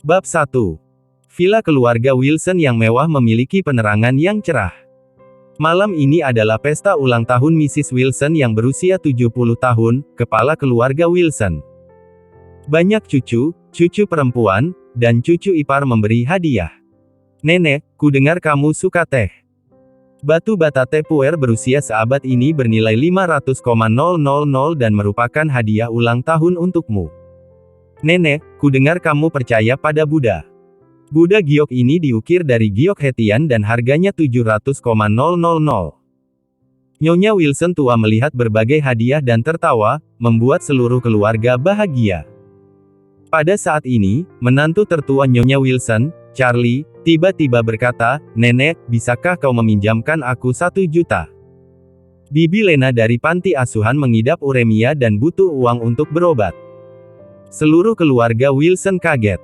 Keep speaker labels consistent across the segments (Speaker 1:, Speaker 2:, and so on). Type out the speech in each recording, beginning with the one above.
Speaker 1: Bab 1. Villa keluarga Wilson yang mewah memiliki penerangan yang cerah. Malam ini adalah pesta ulang tahun Mrs. Wilson yang berusia 70 tahun, kepala keluarga Wilson. Banyak cucu, cucu perempuan, dan cucu ipar memberi hadiah. Nenek, ku dengar kamu suka teh. Batu bata teh puer berusia seabad ini bernilai 500,000 dan merupakan hadiah ulang tahun untukmu. Nenek, ku dengar kamu percaya pada Buddha. Buddha giok ini diukir dari giok Hetian dan harganya 700,000. Nyonya Wilson tua melihat berbagai hadiah dan tertawa, membuat seluruh keluarga bahagia. Pada saat ini, menantu tertua Nyonya Wilson, Charlie, tiba-tiba berkata, "Nenek, bisakah kau meminjamkan aku 1 juta?" Bibi Lena dari panti asuhan mengidap uremia dan butuh uang untuk berobat. Seluruh keluarga Wilson kaget.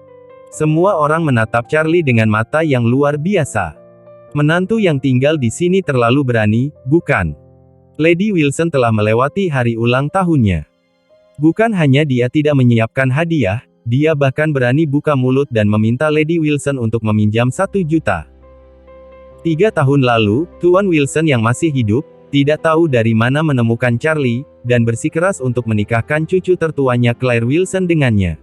Speaker 1: Semua orang menatap Charlie dengan mata yang luar biasa. Menantu yang tinggal di sini terlalu berani, bukan? Lady Wilson telah melewati hari ulang tahunnya. Bukan hanya dia tidak menyiapkan hadiah, dia bahkan berani buka mulut dan meminta Lady Wilson untuk meminjam 1 juta. 3 tahun lalu, Tuan Wilson yang masih hidup, tidak tahu dari mana menemukan Charlie, dan bersikeras untuk menikahkan cucu tertuanya Claire Wilson dengannya.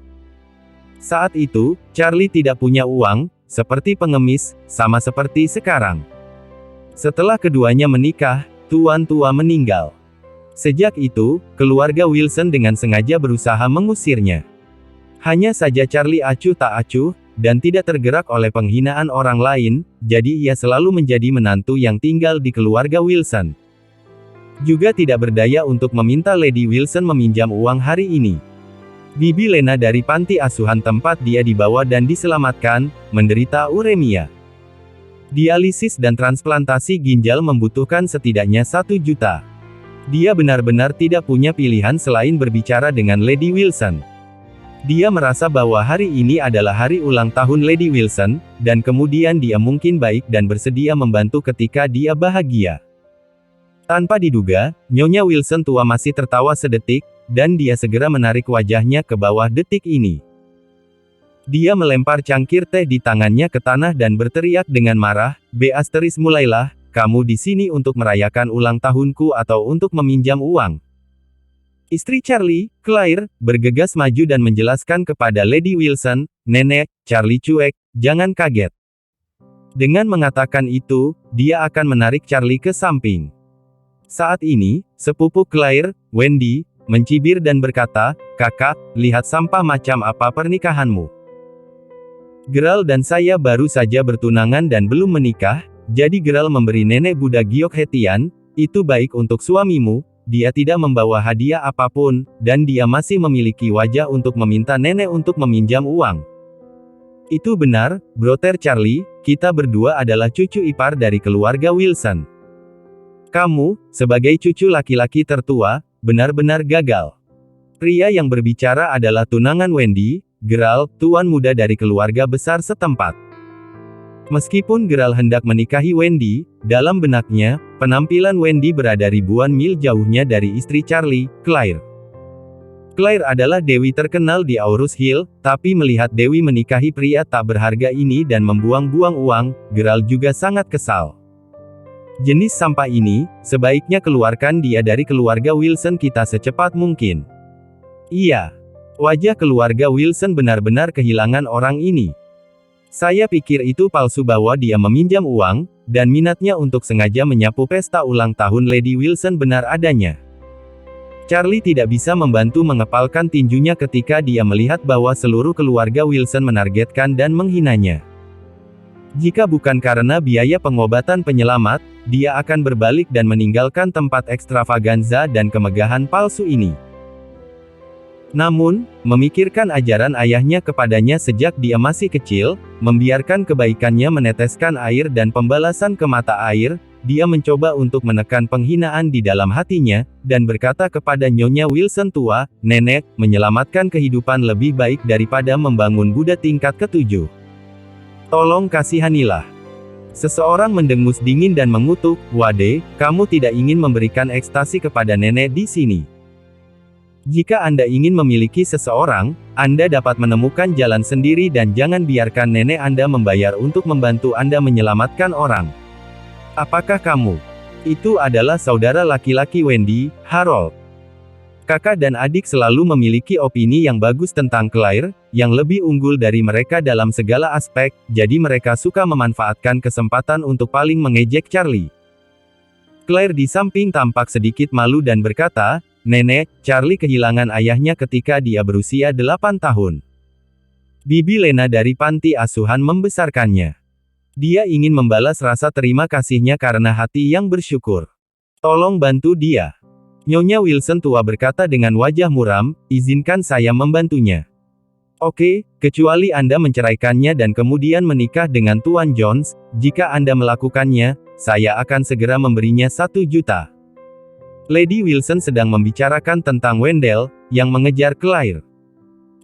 Speaker 1: Saat itu, Charlie tidak punya uang, seperti pengemis, sama seperti sekarang. Setelah keduanya menikah, Tuan tua meninggal. Sejak itu, keluarga Wilson dengan sengaja berusaha mengusirnya. Hanya saja Charlie acuh tak acuh, dan tidak tergerak oleh penghinaan orang lain, jadi ia selalu menjadi menantu yang tinggal di keluarga Wilson. Juga tidak berdaya untuk meminta Lady Wilson meminjam uang hari ini. Bibi Lena dari panti asuhan tempat dia dibawa dan diselamatkan, menderita uremia. Dialisis dan transplantasi ginjal membutuhkan setidaknya 1 juta. Dia benar-benar tidak punya pilihan selain berbicara dengan Lady Wilson. Dia merasa bahwa hari ini adalah hari ulang tahun Lady Wilson, dan kemudian dia mungkin baik dan bersedia membantu ketika dia bahagia. Tanpa diduga, Nyonya Wilson tua masih tertawa sedetik, dan dia segera menarik wajahnya ke bawah detik ini. Dia melempar cangkir teh di tangannya ke tanah dan berteriak dengan marah, mulailah, kamu di sini untuk merayakan ulang tahunku atau untuk meminjam uang?" Istri Charlie, Claire, bergegas maju dan menjelaskan kepada Lady Wilson, "Nenek, Charlie cuek, jangan kaget." Dengan mengatakan itu, dia akan menarik Charlie ke samping. Saat ini, sepupu Claire, Wendy, mencibir dan berkata, "Kakak, lihat sampah macam apa pernikahanmu. Gerald dan saya baru saja bertunangan dan belum menikah, jadi Gerald memberi nenek Buddha giok Hetian, itu baik untuk suamimu. Dia tidak membawa hadiah apapun, dan dia masih memiliki wajah untuk meminta nenek untuk meminjam uang." "Itu benar, Brother Charlie, kita berdua adalah cucu ipar dari keluarga Wilson. Kamu, sebagai cucu laki-laki tertua, benar-benar gagal." Pria yang berbicara adalah tunangan Wendy, Gerald, tuan muda dari keluarga besar setempat. Meskipun Gerald hendak menikahi Wendy, dalam benaknya, penampilan Wendy berada ribuan mil jauhnya dari istri Charlie, Claire. Claire adalah dewi terkenal di Aurus Hill, tapi melihat Dewi menikahi pria tak berharga ini dan membuang-buang uang, Gerald juga sangat kesal. "Jenis sampah ini, sebaiknya keluarkan dia dari keluarga Wilson kita secepat mungkin." Iya. Wajah keluarga Wilson benar-benar kehilangan orang ini. "Saya pikir itu palsu bahwa dia meminjam uang, dan minatnya untuk sengaja menyapu pesta ulang tahun Lady Wilson benar adanya." Charlie tidak bisa membantu mengepalkan tinjunya ketika dia melihat bahwa seluruh keluarga Wilson menargetkan dan menghinanya. Jika bukan karena biaya pengobatan penyelamat, dia akan berbalik dan meninggalkan tempat ekstravaganza dan kemegahan palsu ini. Namun, memikirkan ajaran ayahnya kepadanya sejak dia masih kecil, membiarkan kebaikannya meneteskan air dan pembalasan ke mata air, dia mencoba untuk menekan penghinaan di dalam hatinya, dan berkata kepada Nyonya Wilson tua, "Nenek, menyelamatkan kehidupan lebih baik daripada membangun Buddha tingkat ke-7. Tolong kasihanilah." Seseorang mendengus dingin dan mengutuk, "Wade, kamu tidak ingin memberikan ekstasi kepada nenek di sini." Jika Anda ingin memiliki seseorang, Anda dapat menemukan jalan sendiri dan jangan biarkan nenek Anda membayar untuk membantu Anda menyelamatkan orang. Apakah kamu? Itu adalah saudara laki-laki Wendy, Harold. Kakak dan adik selalu memiliki opini yang bagus tentang Claire, yang lebih unggul dari mereka dalam segala aspek, jadi mereka suka memanfaatkan kesempatan untuk paling mengejek Charlie. Claire di samping tampak sedikit malu dan berkata, "Nenek, Charlie kehilangan ayahnya ketika dia berusia 8 tahun. Bibi Lena dari panti asuhan membesarkannya. Dia ingin membalas rasa terima kasihnya karena hati yang bersyukur. Tolong bantu dia." Nyonya Wilson tua berkata dengan wajah muram, "Izinkan saya membantunya." "Oke, kecuali Anda menceraikannya dan kemudian menikah dengan Tuan Jones, jika Anda melakukannya, saya akan segera memberinya 1 juta. Lady Wilson sedang membicarakan tentang Wendell, yang mengejar Claire.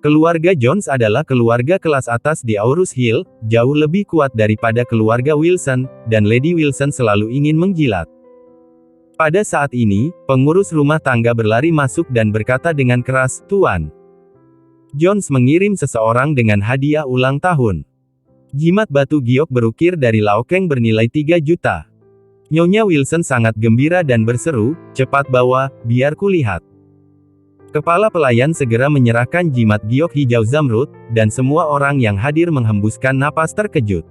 Speaker 1: Keluarga Jones adalah keluarga kelas atas di Aurus Hill, jauh lebih kuat daripada keluarga Wilson, dan Lady Wilson selalu ingin menjilat. Pada saat ini, pengurus rumah tangga berlari masuk dan berkata dengan keras, "Tuan Jones mengirim seseorang dengan hadiah ulang tahun. Jimat batu giok berukir dari Laokeng bernilai 3 juta. Nyonya Wilson sangat gembira dan berseru, "Cepat bawa, biar kulihat." Kepala pelayan segera menyerahkan jimat giok hijau zamrud, dan semua orang yang hadir menghembuskan napas terkejut.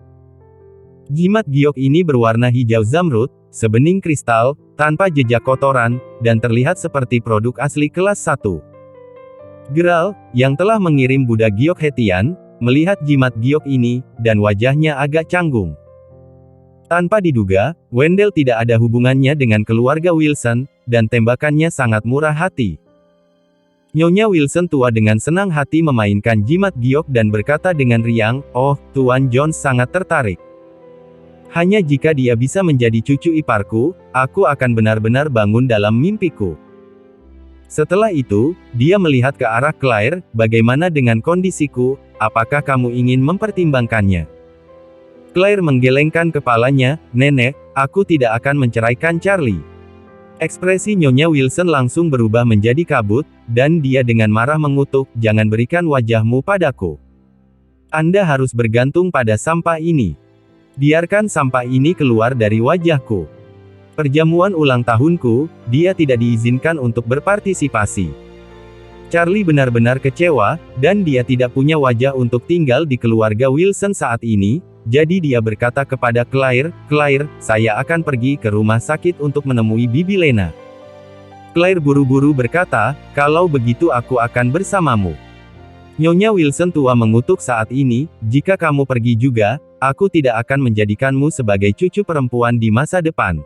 Speaker 1: Jimat giok ini berwarna hijau zamrud, sebening kristal, tanpa jejak kotoran, dan terlihat seperti produk asli kelas 1. Geralt, yang telah mengirim budak giok Hetian, melihat jimat giok ini, dan wajahnya agak canggung. Tanpa diduga, Wendell tidak ada hubungannya dengan keluarga Wilson, dan tembakannya sangat murah hati. Nyonya Wilson tua dengan senang hati memainkan jimat giok dan berkata dengan riang, "Oh, Tuan Jones sangat tertarik. Hanya jika dia bisa menjadi cucu iparku, aku akan benar-benar bangun dalam mimpiku." Setelah itu, dia melihat ke arah Claire, "Bagaimana dengan kondisiku, apakah kamu ingin mempertimbangkannya?" Claire menggelengkan kepalanya, "Nenek, aku tidak akan menceraikan Charlie." Ekspresi Nyonya Wilson langsung berubah menjadi kabut, dan dia dengan marah mengutuk, "Jangan berikan wajahmu padaku. Anda harus bergantung pada sampah ini. Biarkan sampah ini keluar dari wajahku. Perjamuan ulang tahunku, dia tidak diizinkan untuk berpartisipasi." Charlie benar-benar kecewa, dan dia tidak punya wajah untuk tinggal di keluarga Wilson saat ini, jadi dia berkata kepada Claire, "Claire, saya akan pergi ke rumah sakit untuk menemui Bibi Lena." Claire buru-buru berkata, "Kalau begitu aku akan bersamamu." Nyonya Wilson tua mengutuk saat ini, "Jika kamu pergi juga, aku tidak akan menjadikanmu sebagai cucu perempuan di masa depan.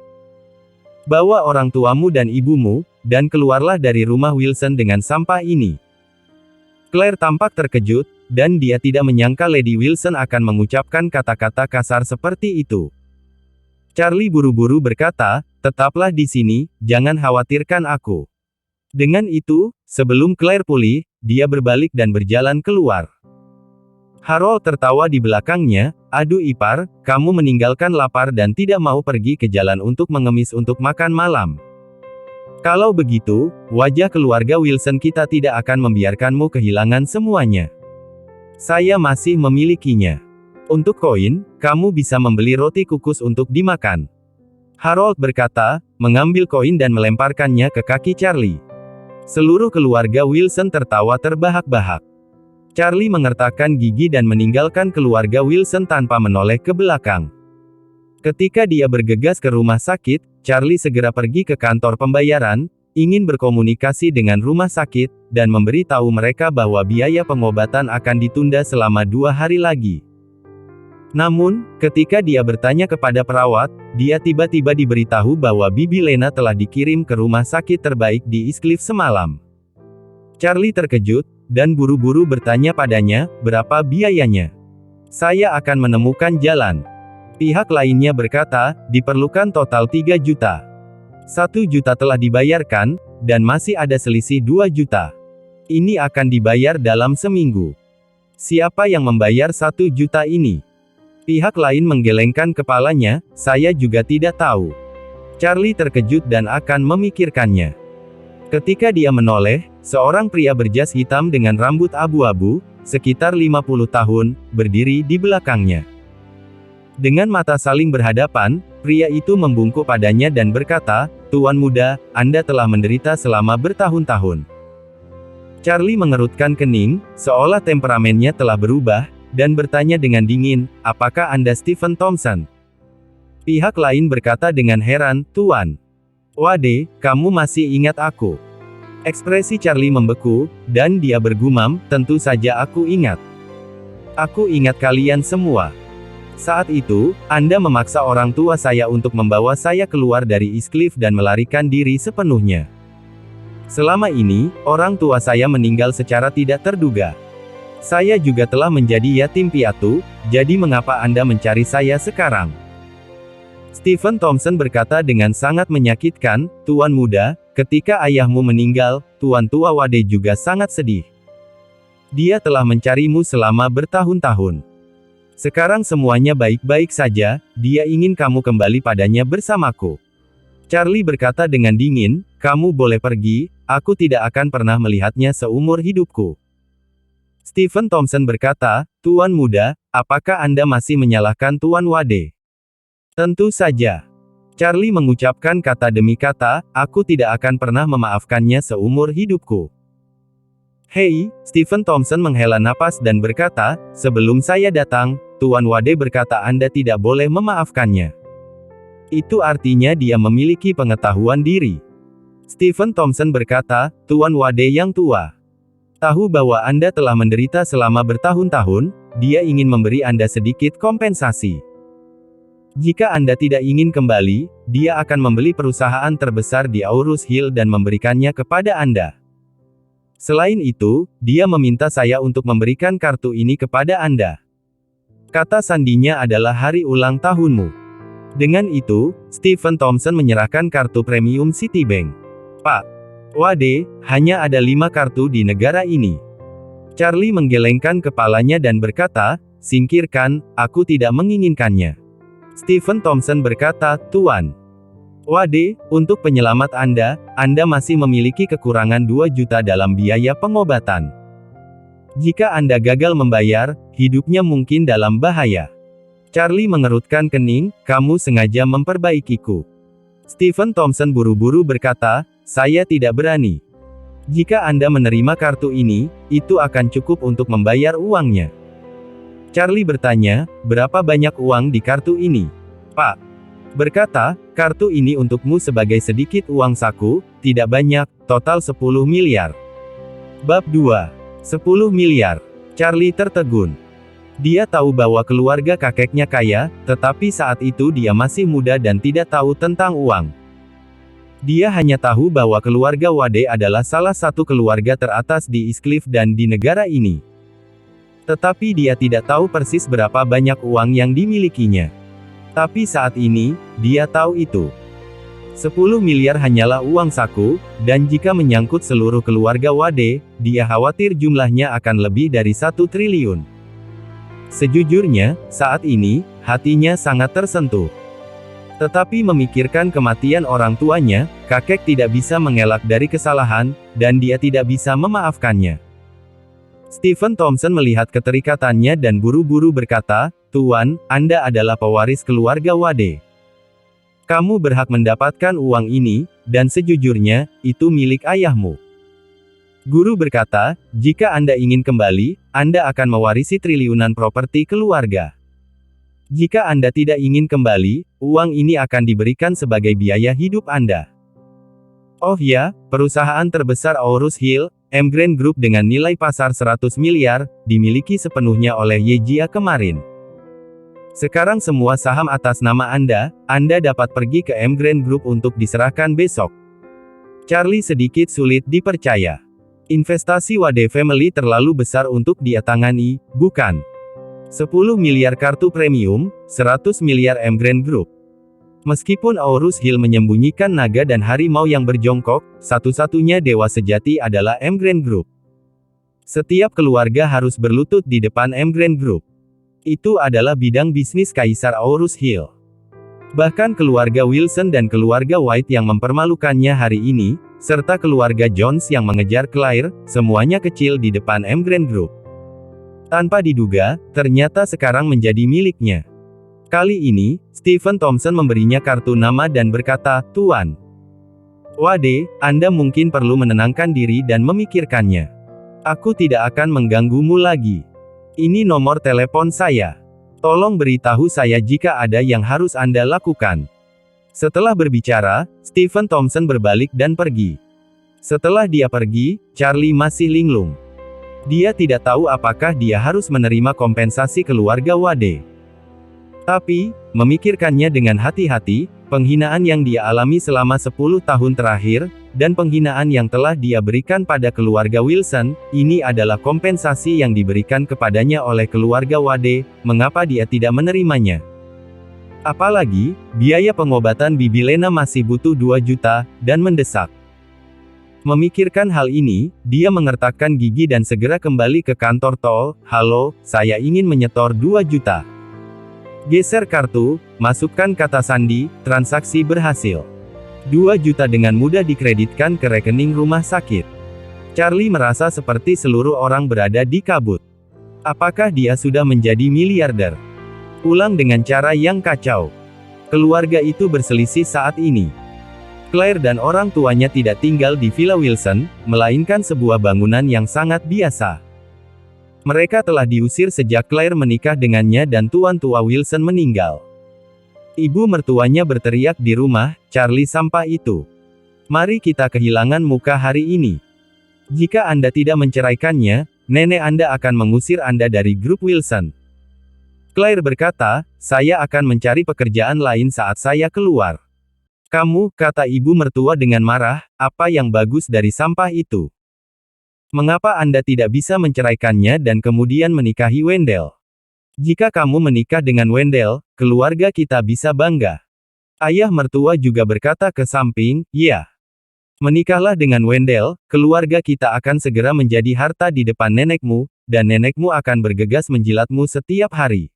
Speaker 1: Bawa orang tuamu dan ibumu, dan keluarlah dari rumah Wilson dengan sampah ini." Claire tampak terkejut, dan dia tidak menyangka Lady Wilson akan mengucapkan kata-kata kasar seperti itu. Charlie buru-buru berkata, "Tetaplah di sini, jangan khawatirkan aku." Dengan itu, sebelum Claire pulih, dia berbalik dan berjalan keluar. Harold tertawa di belakangnya, "Aduh ipar, kamu meninggalkan lapar dan tidak mau pergi ke jalan untuk mengemis untuk makan malam. Kalau begitu, wajah keluarga Wilson kita tidak akan membiarkanmu kehilangan semuanya. Saya masih memilikinya. Untuk koin, kamu bisa membeli roti kukus untuk dimakan." Harold berkata, mengambil koin dan melemparkannya ke kaki Charlie. Seluruh keluarga Wilson tertawa terbahak-bahak. Charlie mengertakkan gigi dan meninggalkan keluarga Wilson tanpa menoleh ke belakang. Ketika dia bergegas ke rumah sakit, Charlie segera pergi ke kantor pembayaran, ingin berkomunikasi dengan rumah sakit, dan memberitahu mereka bahwa biaya pengobatan akan ditunda selama 2 hari lagi. Namun, ketika dia bertanya kepada perawat, dia tiba-tiba diberitahu bahwa Bibi Lena telah dikirim ke rumah sakit terbaik di Eastcliff semalam. Charlie terkejut, dan buru-buru bertanya padanya, "Berapa biayanya? Saya akan menemukan jalan." Pihak lainnya berkata, "Diperlukan total 3 juta. 1 juta telah dibayarkan, dan masih ada selisih 2 juta. Ini akan dibayar dalam seminggu." "Siapa yang membayar 1 juta ini?" Pihak lain menggelengkan kepalanya, "Saya juga tidak tahu." Charlie terkejut dan akan memikirkannya. Ketika dia menoleh, seorang pria berjas hitam dengan rambut abu-abu, sekitar 50 tahun, berdiri di belakangnya. Dengan mata saling berhadapan, pria itu membungkuk padanya dan berkata, "Tuan muda, Anda telah menderita selama bertahun-tahun." Charlie mengerutkan kening, seolah temperamennya telah berubah, dan bertanya dengan dingin, "Apakah Anda Stephen Thompson?" Pihak lain berkata dengan heran, "Tuan Wade, kamu masih ingat aku?" Ekspresi Charlie membeku, dan dia bergumam, "Tentu saja aku ingat. Aku ingat kalian semua. Saat itu, Anda memaksa orang tua saya untuk membawa saya keluar dari Eastcliff dan melarikan diri sepenuhnya. Selama ini, orang tua saya meninggal secara tidak terduga. Saya juga telah menjadi yatim piatu, jadi mengapa Anda mencari saya sekarang?" Stephen Thompson berkata dengan sangat menyakitkan, "Tuan muda, ketika ayahmu meninggal, Tuan tua Wade juga sangat sedih. Dia telah mencarimu selama bertahun-tahun. Sekarang semuanya baik-baik saja, dia ingin kamu kembali padanya bersamaku." Charlie berkata dengan dingin, "Kamu boleh pergi, aku tidak akan pernah melihatnya seumur hidupku." Stephen Thompson berkata, "Tuan muda, apakah Anda masih menyalahkan Tuan Wade?" "Tentu saja." Charlie mengucapkan kata demi kata, "Aku tidak akan pernah memaafkannya seumur hidupku." "Hei," Stephen Thompson menghela napas dan berkata, "sebelum saya datang, Tuan Wade berkata Anda tidak boleh memaafkannya. Itu artinya dia memiliki pengetahuan diri." Stephen Thompson berkata, "Tuan Wade yang tua tahu bahwa Anda telah menderita selama bertahun-tahun, dia ingin memberi Anda sedikit kompensasi. Jika Anda tidak ingin kembali, dia akan membeli perusahaan terbesar di Aurus Hill dan memberikannya kepada Anda. Selain itu, dia meminta saya untuk memberikan kartu ini kepada Anda. Kata sandinya adalah hari ulang tahunmu." Dengan itu, Stephen Thompson menyerahkan kartu premium Citibank. "Pak Wade, hanya ada 5 kartu di negara ini." Charlie menggelengkan kepalanya dan berkata, "Singkirkan, aku tidak menginginkannya." Stephen Thompson berkata, "Tuan Wade, untuk penyelamat Anda masih memiliki kekurangan 2 juta dalam biaya pengobatan. Jika Anda gagal membayar, hidupnya mungkin dalam bahaya." Charlie mengerutkan kening, "Kamu sengaja memperbaikiku." Stephen Thompson buru-buru berkata, "Saya tidak berani. Jika Anda menerima kartu ini, itu akan cukup untuk membayar uangnya." Charlie bertanya, "Berapa banyak uang di kartu ini?" "Pak," berkata, "kartu ini untukmu sebagai sedikit uang saku, tidak banyak, total 10 miliar. Bab 2. 10 miliar. Charlie tertegun. Dia tahu bahwa keluarga kakeknya kaya, tetapi saat itu dia masih muda dan tidak tahu tentang uang. Dia hanya tahu bahwa keluarga Wade adalah salah satu keluarga teratas di Eastcliff dan di negara ini. Tetapi dia tidak tahu persis berapa banyak uang yang dimilikinya. Tapi saat ini, dia tahu itu. 10 miliar hanyalah uang saku, dan jika menyangkut seluruh keluarga Wade, dia khawatir jumlahnya akan lebih dari 1 triliun. Sejujurnya, saat ini, hatinya sangat tersentuh. Tetapi memikirkan kematian orang tuanya, kakek tidak bisa mengelak dari kesalahan, dan dia tidak bisa memaafkannya. Stephen Thompson melihat keterikatannya dan buru-buru berkata, "Tuan, Anda adalah pewaris keluarga Wade. Kamu berhak mendapatkan uang ini, dan sejujurnya, itu milik ayahmu." Guru berkata, "Jika Anda ingin kembali, Anda akan mewarisi triliunan properti keluarga. Jika Anda tidak ingin kembali, uang ini akan diberikan sebagai biaya hidup Anda." Oh ya, perusahaan terbesar Aurus Hill, Emgreen Group dengan nilai pasar 100 miliar, dimiliki sepenuhnya oleh Yejia kemarin. Sekarang semua saham atas nama Anda dapat pergi ke Emgreen Group untuk diserahkan besok. Charlie sedikit sulit dipercaya. Investasi Wade Family terlalu besar untuk dia tangani, bukan? 10 miliar kartu premium, 100 miliar Emgreen Group. Meskipun Aurus Hill menyembunyikan naga dan harimau yang berjongkok, satu-satunya dewa sejati adalah Emgreen Group. Setiap keluarga harus berlutut di depan Emgreen Group. Itu adalah bidang bisnis Kaisar Aurus Hill. Bahkan keluarga Wilson dan keluarga White yang mempermalukannya hari ini, serta keluarga Jones yang mengejar Claire, semuanya kecil di depan Emgrand Group. Tanpa diduga, ternyata sekarang menjadi miliknya. Kali ini, Stephen Thompson memberinya kartu nama dan berkata, "Tuan Wade, Anda mungkin perlu menenangkan diri dan memikirkannya. Aku tidak akan mengganggumu lagi. Ini nomor telepon saya. Tolong beritahu saya jika ada yang harus Anda lakukan." Setelah berbicara, Stephen Thompson berbalik dan pergi. Setelah dia pergi, Charlie masih linglung. Dia tidak tahu apakah dia harus menerima kompensasi keluarga Wade. Tapi, memikirkannya dengan hati-hati, penghinaan yang dia alami selama 10 tahun terakhir, dan penghinaan yang telah dia berikan pada keluarga Wilson, ini adalah kompensasi yang diberikan kepadanya oleh keluarga Wade, mengapa dia tidak menerimanya? Apalagi, biaya pengobatan Bibi Lena masih butuh 2 juta, dan mendesak. Memikirkan hal ini, dia mengertakkan gigi dan segera kembali ke kantor tol. "Halo, saya ingin menyetor 2 juta. Geser kartu, masukkan kata sandi, transaksi berhasil." 2 juta dengan mudah dikreditkan ke rekening rumah sakit. Charlie merasa seperti seluruh orang berada di kabut. Apakah dia sudah menjadi miliarder? Ulang dengan cara yang kacau. Keluarga itu berselisih saat ini. Claire dan orang tuanya tidak tinggal di Villa Wilson, melainkan sebuah bangunan yang sangat biasa. Mereka telah diusir sejak Claire menikah dengannya dan tuan tua Wilson meninggal. Ibu mertuanya berteriak di rumah, "Charlie sampah itu. Mari kita kehilangan muka hari ini. Jika Anda tidak menceraikannya, nenek Anda akan mengusir Anda dari grup Wilson." Claire berkata, "Saya akan mencari pekerjaan lain saat saya keluar." "Kamu," kata ibu mertua dengan marah, "apa yang bagus dari sampah itu? Mengapa Anda tidak bisa menceraikannya dan kemudian menikahi Wendell? Jika kamu menikah dengan Wendell, keluarga kita bisa bangga." Ayah mertua juga berkata ke samping, "Ya. Menikahlah dengan Wendell, keluarga kita akan segera menjadi harta di depan nenekmu, dan nenekmu akan bergegas menjilatmu setiap hari."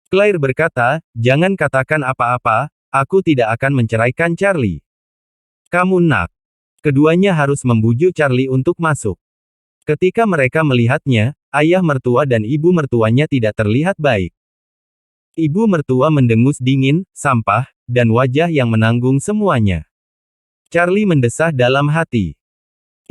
Speaker 1: Claire berkata, "Jangan katakan apa-apa, aku tidak akan menceraikan Charlie. Kamu nak." Keduanya harus membujuk Charlie untuk masuk. Ketika mereka melihatnya, ayah mertua dan ibu mertuanya tidak terlihat baik. Ibu mertua mendengus dingin, sampah, dan wajah yang menanggung semuanya. Charlie mendesah dalam hati.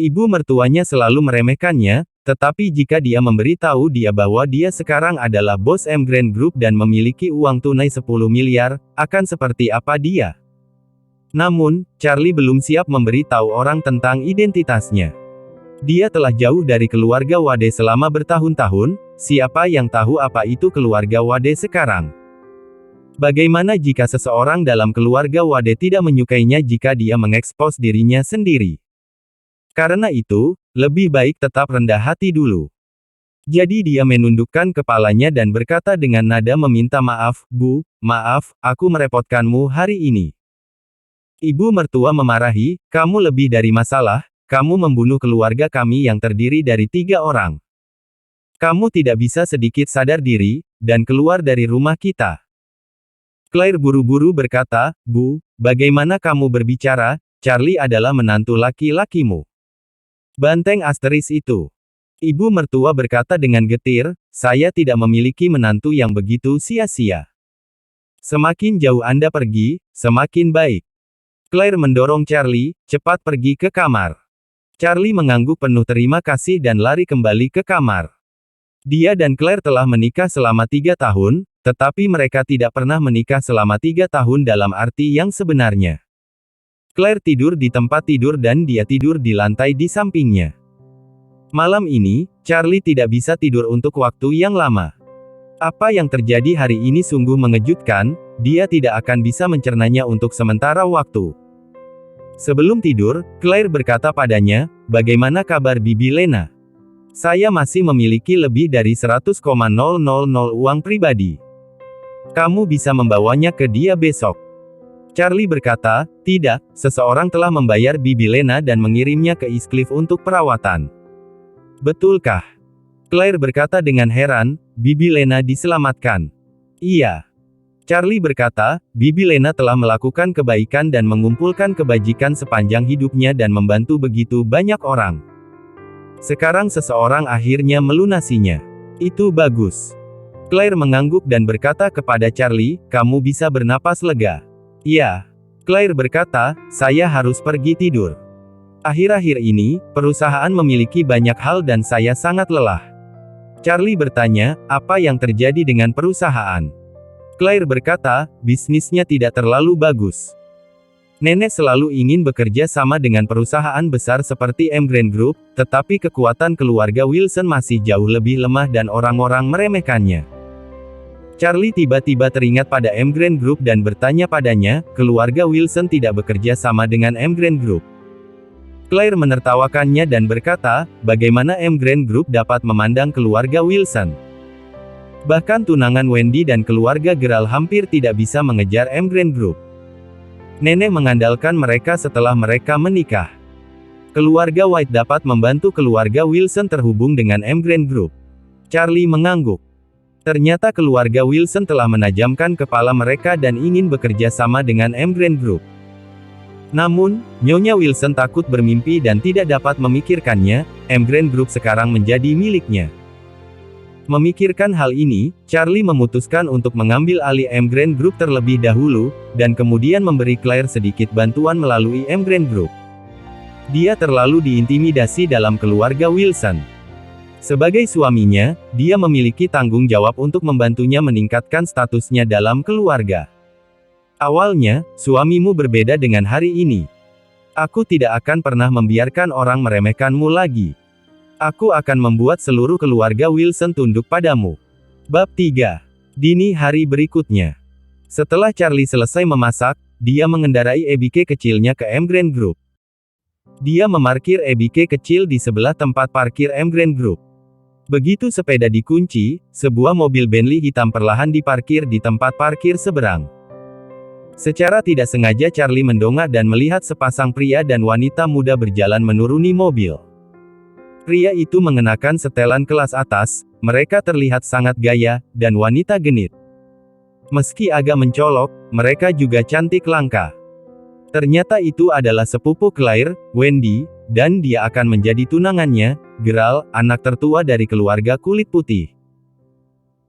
Speaker 1: Ibu mertuanya selalu meremehkannya, tetapi jika dia memberitahu dia bahwa dia sekarang adalah bos Emgrand Group dan memiliki uang tunai 10 miliar, akan seperti apa dia? Namun, Charlie belum siap memberitahu orang tentang identitasnya. Dia telah jauh dari keluarga Wade selama bertahun-tahun, siapa yang tahu apa itu keluarga Wade sekarang? Bagaimana jika seseorang dalam keluarga Wade tidak menyukainya jika dia mengekspos dirinya sendiri? Karena itu, lebih baik tetap rendah hati dulu. Jadi dia menundukkan kepalanya dan berkata dengan nada meminta maaf, "Bu, maaf, aku merepotkanmu hari ini." Ibu mertua memarahi, "Kamu lebih dari masalah, kamu membunuh keluarga kami yang terdiri dari 3 orang. Kamu tidak bisa sedikit sadar diri, dan keluar dari rumah kita." Claire buru-buru berkata, "Bu, bagaimana kamu berbicara? Charlie adalah menantu laki-lakimu." Banteng asteris itu. Ibu mertua berkata dengan getir, "Saya tidak memiliki menantu yang begitu sia-sia. Semakin jauh Anda pergi, semakin baik." Claire mendorong Charlie, "Cepat pergi ke kamar." Charlie mengangguk penuh terima kasih dan lari kembali ke kamar. Dia dan Claire telah menikah selama 3 tahun, tetapi mereka tidak pernah menikah selama 3 tahun dalam arti yang sebenarnya. Claire tidur di tempat tidur dan dia tidur di lantai di sampingnya. Malam ini, Charlie tidak bisa tidur untuk waktu yang lama. Apa yang terjadi hari ini sungguh mengejutkan, dia tidak akan bisa mencernanya untuk sementara waktu. Sebelum tidur, Claire berkata padanya, "Bagaimana kabar Bibi Lena? Saya masih memiliki lebih dari 100,000 uang pribadi. Kamu bisa membawanya ke dia besok." Charlie berkata, "Tidak, seseorang telah membayar Bibi Lena dan mengirimnya ke East Cliff untuk perawatan." "Betulkah?" Claire berkata dengan heran, "Bibi Lena diselamatkan?" "Iya." Charlie berkata, Bibi Lena telah melakukan kebaikan dan mengumpulkan kebajikan sepanjang hidupnya dan membantu begitu banyak orang. Sekarang seseorang akhirnya melunasinya. Itu bagus. Claire mengangguk dan berkata kepada Charlie, kamu bisa bernapas lega. Iya. Claire berkata, saya harus pergi tidur. Akhir-akhir ini, perusahaan memiliki banyak hal dan saya sangat lelah. Charlie bertanya, apa yang terjadi dengan perusahaan? Claire berkata, bisnisnya tidak terlalu bagus. Nenek selalu ingin bekerja sama dengan perusahaan besar seperti Emgrain Group, tetapi kekuatan keluarga Wilson masih jauh lebih lemah dan orang-orang meremehkannya. Charlie tiba-tiba teringat pada Emgrain Group dan bertanya padanya, keluarga Wilson tidak bekerja sama dengan Emgrain Group. Claire menertawakannya dan berkata, bagaimana Emgrain Group dapat memandang keluarga Wilson? Bahkan tunangan Wendy dan keluarga Gerald hampir tidak bisa mengejar Emgrain Group. Nenek mengandalkan mereka setelah mereka menikah. Keluarga White dapat membantu keluarga Wilson terhubung dengan Emgrain Group. Charlie mengangguk. Ternyata keluarga Wilson telah menajamkan kepala mereka dan ingin bekerja sama dengan Emgrain Group. Namun, Nyonya Wilson takut bermimpi dan tidak dapat memikirkannya, Emgrain Group sekarang menjadi miliknya. Memikirkan hal ini, Charlie memutuskan untuk mengambil alih Emgrain Group terlebih dahulu, dan kemudian memberi Claire sedikit bantuan melalui Emgrain Group. Dia terlalu diintimidasi dalam keluarga Wilson. Sebagai suaminya, dia memiliki tanggung jawab untuk membantunya meningkatkan statusnya dalam keluarga. Awalnya, suamimu berbeda dengan hari ini. Aku tidak akan pernah membiarkan orang meremehkanmu lagi. Aku akan membuat seluruh keluarga Wilson tunduk padamu. Bab 3. Dini hari berikutnya. Setelah Charlie selesai memasak, dia mengendarai EBK kecilnya ke Emgrain Group. Dia memarkir EBK kecil di sebelah tempat parkir Emgrain Group. Begitu sepeda dikunci, sebuah mobil Bentley hitam perlahan diparkir di tempat parkir seberang. Secara tidak sengaja Charlie mendongak dan melihat sepasang pria dan wanita muda berjalan menuruni mobil. Pria itu mengenakan setelan kelas atas, mereka terlihat sangat gaya, dan wanita genit. Meski agak mencolok, mereka juga cantik langka. Ternyata itu adalah sepupu Claire, Wendy, dan dia akan menjadi tunangannya, Gerald, anak tertua dari keluarga kulit putih.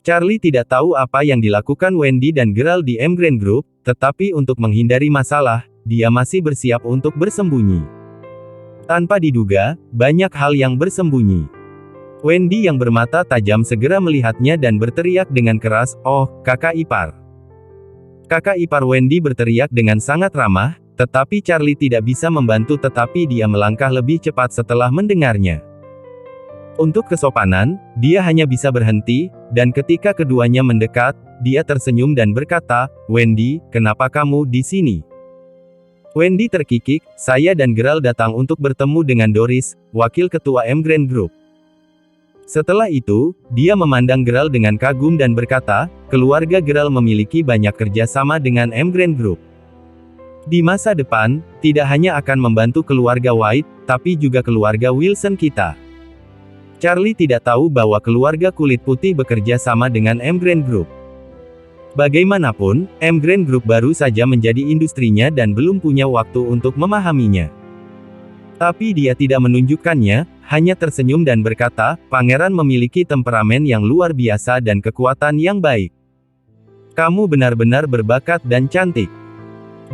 Speaker 1: Charlie tidak tahu apa yang dilakukan Wendy dan Gerald di Emgrain Group, tetapi untuk menghindari masalah, dia masih bersiap untuk bersembunyi. Tanpa diduga, banyak hal yang bersembunyi. Wendy yang bermata tajam segera melihatnya dan berteriak dengan keras, "Oh, kakak ipar." Kakak ipar Wendy berteriak dengan sangat ramah, tetapi Charlie tidak bisa membantu tetapi dia melangkah lebih cepat setelah mendengarnya. Untuk kesopanan, dia hanya bisa berhenti, dan ketika keduanya mendekat, dia tersenyum dan berkata, "Wendy, kenapa kamu di sini?" Wendy terkikik, saya dan Gerald datang untuk bertemu dengan Doris, wakil ketua Emgrain Group. Setelah itu, dia memandang Gerald dengan kagum dan berkata, keluarga Gerald memiliki banyak kerjasama dengan Emgrain Group. Di masa depan, tidak hanya akan membantu keluarga White, tapi juga keluarga Wilson kita. Charlie tidak tahu bahwa keluarga kulit putih bekerja sama dengan Emgrain Group. Bagaimanapun, Emgrain Group baru saja menjadi industrinya dan belum punya waktu untuk memahaminya. Tapi dia tidak menunjukkannya, hanya tersenyum dan berkata, Pangeran memiliki temperamen yang luar biasa dan kekuatan yang baik. Kamu benar-benar berbakat dan cantik.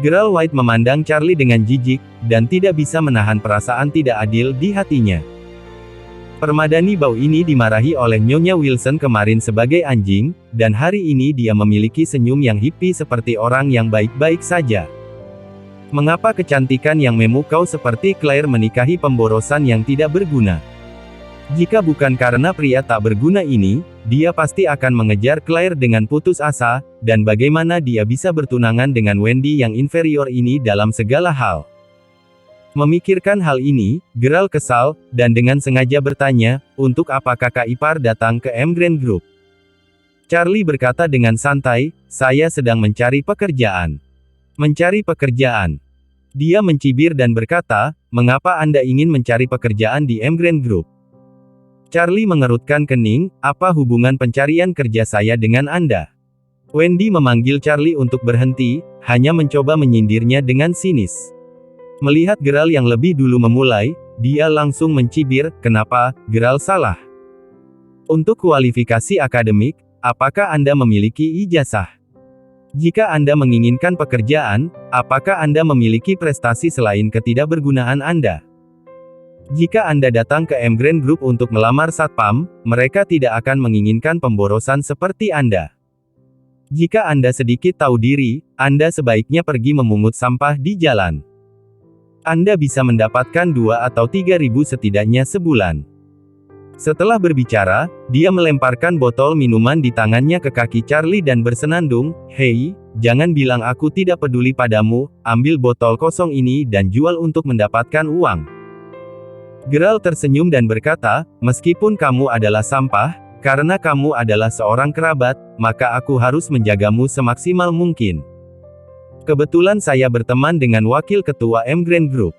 Speaker 1: Gerald White memandang Charlie dengan jijik, dan tidak bisa menahan perasaan tidak adil di hatinya. Permadani bau ini dimarahi oleh Nyonya Wilson kemarin sebagai anjing, dan hari ini dia memiliki senyum yang hippie seperti orang yang baik-baik saja. Mengapa kecantikan yang memukau seperti Claire menikahi pemborosan yang tidak berguna? Jika bukan karena pria tak berguna ini, dia pasti akan mengejar Claire dengan putus asa, dan bagaimana dia bisa bertunangan dengan Wendy yang inferior ini dalam segala hal. Memikirkan hal ini, Gerald kesal, dan dengan sengaja bertanya, untuk apa kakak ipar datang ke Emgrain Group? Charlie berkata dengan santai, saya sedang mencari pekerjaan. Mencari pekerjaan. Dia mencibir dan berkata, mengapa Anda ingin mencari pekerjaan di Emgrain Group? Charlie mengerutkan kening, apa hubungan pencarian kerja saya dengan Anda? Wendy memanggil Charlie untuk berhenti, hanya mencoba menyindirnya dengan sinis. Melihat Gerald yang lebih dulu memulai, dia langsung mencibir, "Kenapa, Gerald salah? Untuk kualifikasi akademik, apakah Anda memiliki ijazah? Jika Anda menginginkan pekerjaan, apakah Anda memiliki prestasi selain ketidakbergunaan Anda? Jika Anda datang ke Emgreen Group untuk melamar satpam, mereka tidak akan menginginkan pemborosan seperti Anda. Jika Anda sedikit tahu diri, Anda sebaiknya pergi memungut sampah di jalan. Anda bisa mendapatkan 2 atau 3 ribu setidaknya sebulan." Setelah berbicara, dia melemparkan botol minuman di tangannya ke kaki Charlie dan bersenandung, "Hei, jangan bilang aku tidak peduli padamu, ambil botol kosong ini dan jual untuk mendapatkan uang." Gerald tersenyum dan berkata, "Meskipun kamu adalah sampah, karena kamu adalah seorang kerabat, maka aku harus menjagamu semaksimal mungkin. Kebetulan saya berteman dengan wakil ketua Emgreen Group.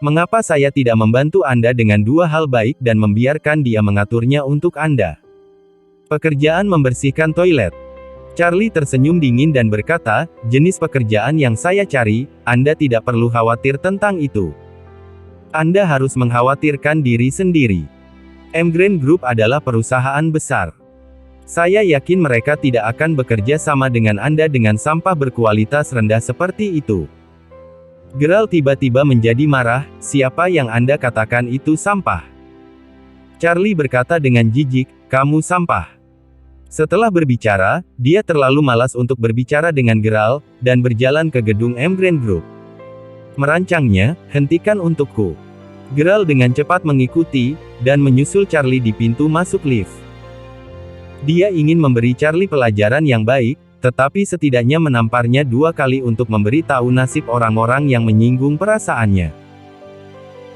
Speaker 1: Mengapa saya tidak membantu Anda dengan 2 hal baik dan membiarkan dia mengaturnya untuk Anda? Pekerjaan membersihkan toilet." Charlie tersenyum dingin dan berkata, "Jenis pekerjaan yang saya cari, Anda tidak perlu khawatir tentang itu. Anda harus mengkhawatirkan diri sendiri. Emgreen Group adalah perusahaan besar. Saya yakin mereka tidak akan bekerja sama dengan Anda dengan sampah berkualitas rendah seperti itu." Gerald tiba-tiba menjadi marah, "Siapa yang Anda katakan itu sampah?" Charlie berkata dengan jijik, "Kamu sampah." Setelah berbicara, dia terlalu malas untuk berbicara dengan Gerald, dan berjalan ke gedung Emgreen Group. Merancangnya, "Hentikan untukku." Gerald dengan cepat mengikuti, dan menyusul Charlie di pintu masuk lift. Dia ingin memberi Charlie pelajaran yang baik, tetapi setidaknya menamparnya 2 kali untuk memberi tahu nasib orang-orang yang menyinggung perasaannya.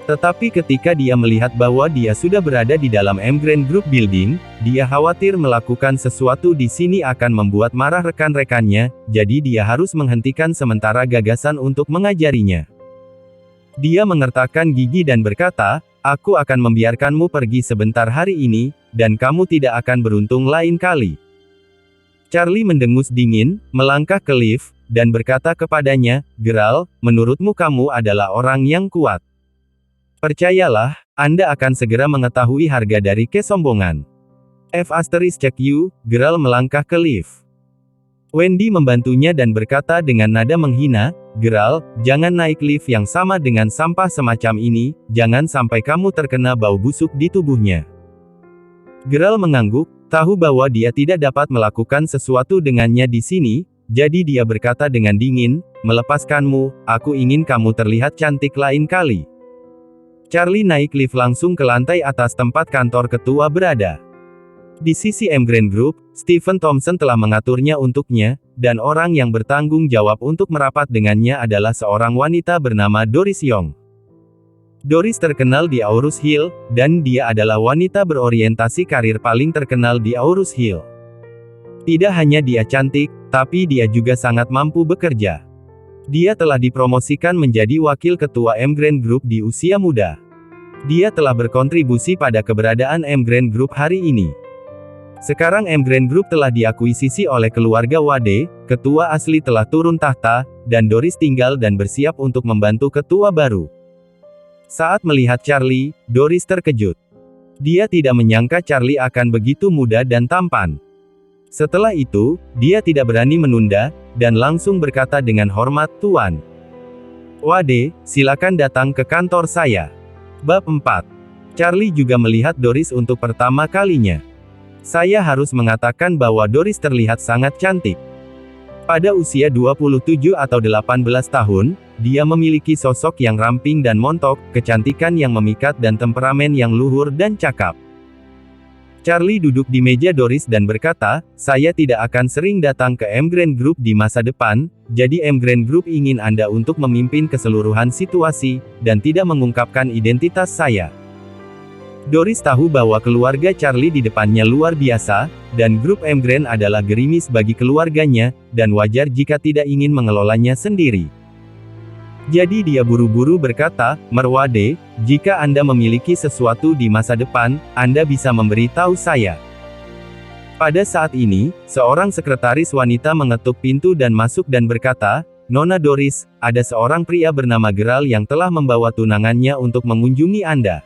Speaker 1: Tetapi ketika dia melihat bahwa dia sudah berada di dalam Emgreen Group Building, dia khawatir melakukan sesuatu di sini akan membuat marah rekan-rekannya, jadi dia harus menghentikan sementara gagasan untuk mengajarinya. Dia mengertakkan gigi dan berkata, "Aku akan membiarkanmu pergi sebentar hari ini, dan kamu tidak akan beruntung lain kali." Charlie mendengus dingin, melangkah ke lift, dan berkata kepadanya, "Gerald, menurutmu kamu adalah orang yang kuat. Percayalah, Anda akan segera mengetahui harga dari kesombongan." Gerald melangkah ke lift. Wendy membantunya dan berkata dengan nada menghina, "Gerald, jangan naik lift yang sama dengan sampah semacam ini, jangan sampai kamu terkena bau busuk di tubuhnya." Gerald mengangguk, tahu bahwa dia tidak dapat melakukan sesuatu dengannya di sini, jadi dia berkata dengan dingin, "Melepaskanmu, aku ingin kamu terlihat cantik lain kali." Charlie naik lift langsung ke lantai atas tempat kantor ketua berada. Di sisi Emgreen Group, Stephen Thompson telah mengaturnya untuknya, dan orang yang bertanggung jawab untuk merapat dengannya adalah seorang wanita bernama Doris Young. Doris terkenal di Aurus Hill, dan dia adalah wanita berorientasi karir paling terkenal di Aurus Hill. Tidak hanya dia cantik, tapi dia juga sangat mampu bekerja. Dia telah dipromosikan menjadi wakil ketua Emgreen Group di usia muda. Dia telah berkontribusi pada keberadaan Emgreen Group hari ini. Sekarang Emgreen Group telah diakuisisi oleh keluarga Wade, ketua asli telah turun tahta, dan Doris tinggal dan bersiap untuk membantu ketua baru. Saat melihat Charlie, Doris terkejut. Dia tidak menyangka Charlie akan begitu muda dan tampan. Setelah itu, dia tidak berani menunda, dan langsung berkata dengan hormat, "Tuan Wade, silakan datang ke kantor saya." Bab 4. Charlie juga melihat Doris untuk pertama kalinya. Saya harus mengatakan bahwa Doris terlihat sangat cantik. Pada usia 27 atau 18 tahun, dia memiliki sosok yang ramping dan montok, kecantikan yang memikat dan temperamen yang luhur dan cakap. Charlie duduk di meja Doris dan berkata, "Saya tidak akan sering datang ke Emgreen Group di masa depan, jadi Emgreen Group ingin Anda untuk memimpin keseluruhan situasi, dan tidak mengungkapkan identitas saya." Doris tahu bahwa keluarga Charlie di depannya luar biasa, dan grup Emgreen adalah gerimis bagi keluarganya, dan wajar jika tidak ingin mengelolanya sendiri. Jadi dia buru-buru berkata, "Merwade, jika Anda memiliki sesuatu di masa depan, Anda bisa memberitahu saya." Pada saat ini, seorang sekretaris wanita mengetuk pintu dan masuk dan berkata, "Nona Doris, ada seorang pria bernama Gerald yang telah membawa tunangannya untuk mengunjungi Anda."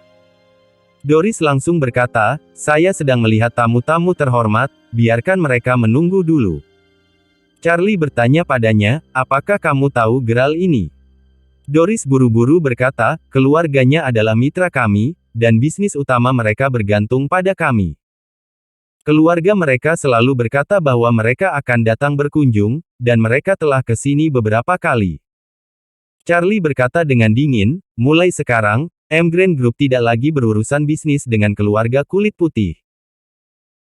Speaker 1: Doris langsung berkata, "Saya sedang melihat tamu-tamu terhormat, biarkan mereka menunggu dulu." Charlie bertanya padanya, "Apakah kamu tahu Gerald ini?" Doris buru-buru berkata, "Keluarganya adalah mitra kami, dan bisnis utama mereka bergantung pada kami. Keluarga mereka selalu berkata bahwa mereka akan datang berkunjung, dan mereka telah ke sini beberapa kali." Charlie berkata dengan dingin, "Mulai sekarang, Emgreen Group tidak lagi berurusan bisnis dengan keluarga kulit putih.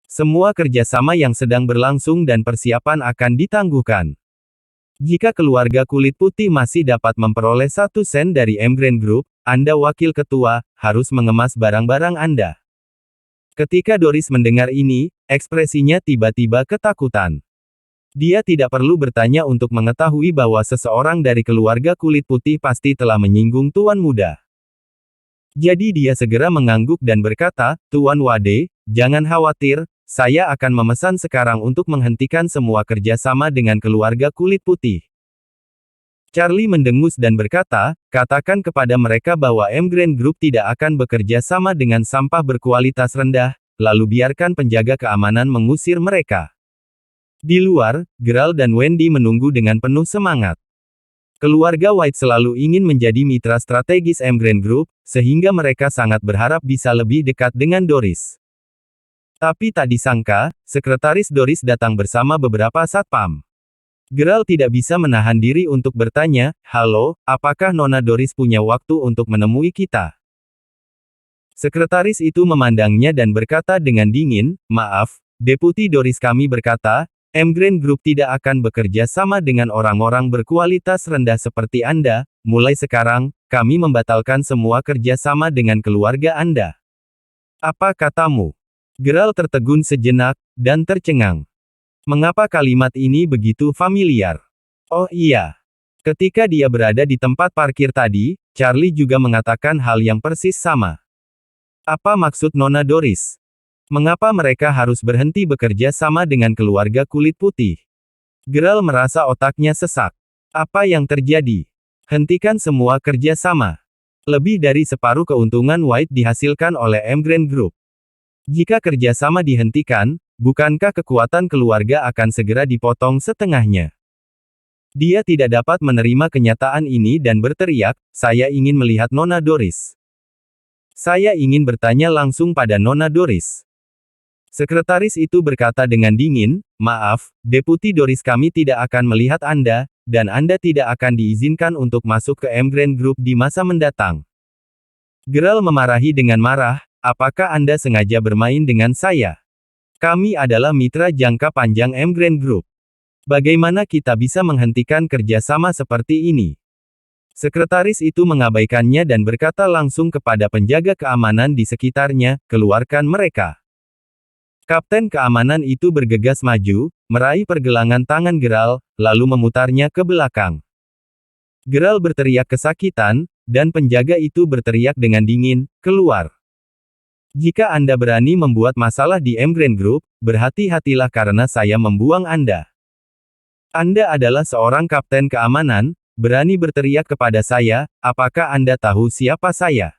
Speaker 1: Semua kerjasama yang sedang berlangsung dan persiapan akan ditangguhkan. Jika keluarga kulit putih masih dapat memperoleh 1 sen dari Emgreen Group, Anda wakil ketua, harus mengemas barang-barang Anda." Ketika Doris mendengar ini, ekspresinya tiba-tiba ketakutan. Dia tidak perlu bertanya untuk mengetahui bahwa seseorang dari keluarga kulit putih pasti telah menyinggung Tuan Muda. Jadi dia segera mengangguk dan berkata, "Tuan Wade, jangan khawatir, saya akan memesan sekarang untuk menghentikan semua kerjasama dengan keluarga kulit putih." Charlie mendengus dan berkata, "Katakan kepada mereka bahwa Emgreen Group tidak akan bekerja sama dengan sampah berkualitas rendah, lalu biarkan penjaga keamanan mengusir mereka." Di luar, Gerald dan Wendy menunggu dengan penuh semangat. Keluarga White selalu ingin menjadi mitra strategis Emgreen Group, sehingga mereka sangat berharap bisa lebih dekat dengan Doris. Tapi tak disangka, sekretaris Doris datang bersama beberapa satpam. Gerald tidak bisa menahan diri untuk bertanya, "Halo, apakah Nona Doris punya waktu untuk menemui kita?" Sekretaris itu memandangnya dan berkata dengan dingin, "Maaf, Deputi Doris, kami berkata, Emgreen Group tidak akan bekerja sama dengan orang-orang berkualitas rendah seperti Anda. Mulai sekarang, kami membatalkan semua kerjasama dengan keluarga Anda." "Apa katamu?" Gerald tertegun sejenak, dan tercengang. Mengapa kalimat ini begitu familiar? Oh iya. Ketika dia berada di tempat parkir tadi, Charlie juga mengatakan hal yang persis sama. Apa maksud Nona Doris? Mengapa mereka harus berhenti bekerja sama dengan keluarga kulit putih? Gerald merasa otaknya sesak. Apa yang terjadi? Hentikan semua kerja sama. Lebih dari separuh keuntungan White dihasilkan oleh Emgreen Group. Jika kerjasama dihentikan, bukankah kekuatan keluarga akan segera dipotong setengahnya? Dia tidak dapat menerima kenyataan ini dan berteriak, "Saya ingin melihat Nona Doris. Saya ingin bertanya langsung pada Nona Doris." Sekretaris itu berkata dengan dingin, "Maaf, Deputi Doris, kami tidak akan melihat Anda, dan Anda tidak akan diizinkan untuk masuk ke Emgreen Group di masa mendatang." Gerald memarahi dengan marah, "Apakah Anda sengaja bermain dengan saya? Kami adalah mitra jangka panjang Emgreen Group. Bagaimana kita bisa menghentikan kerjasama seperti ini?" Sekretaris itu mengabaikannya dan berkata langsung kepada penjaga keamanan di sekitarnya, "Keluarkan mereka." Kapten keamanan itu bergegas maju, meraih pergelangan tangan Gerald, lalu memutarnya ke belakang. Gerald berteriak kesakitan, dan penjaga itu berteriak dengan dingin, "Keluar! Jika Anda berani membuat masalah di Emgreen Group, berhati-hatilah karena saya membuang Anda. Anda adalah seorang kapten keamanan, berani berteriak kepada saya, apakah Anda tahu siapa saya?"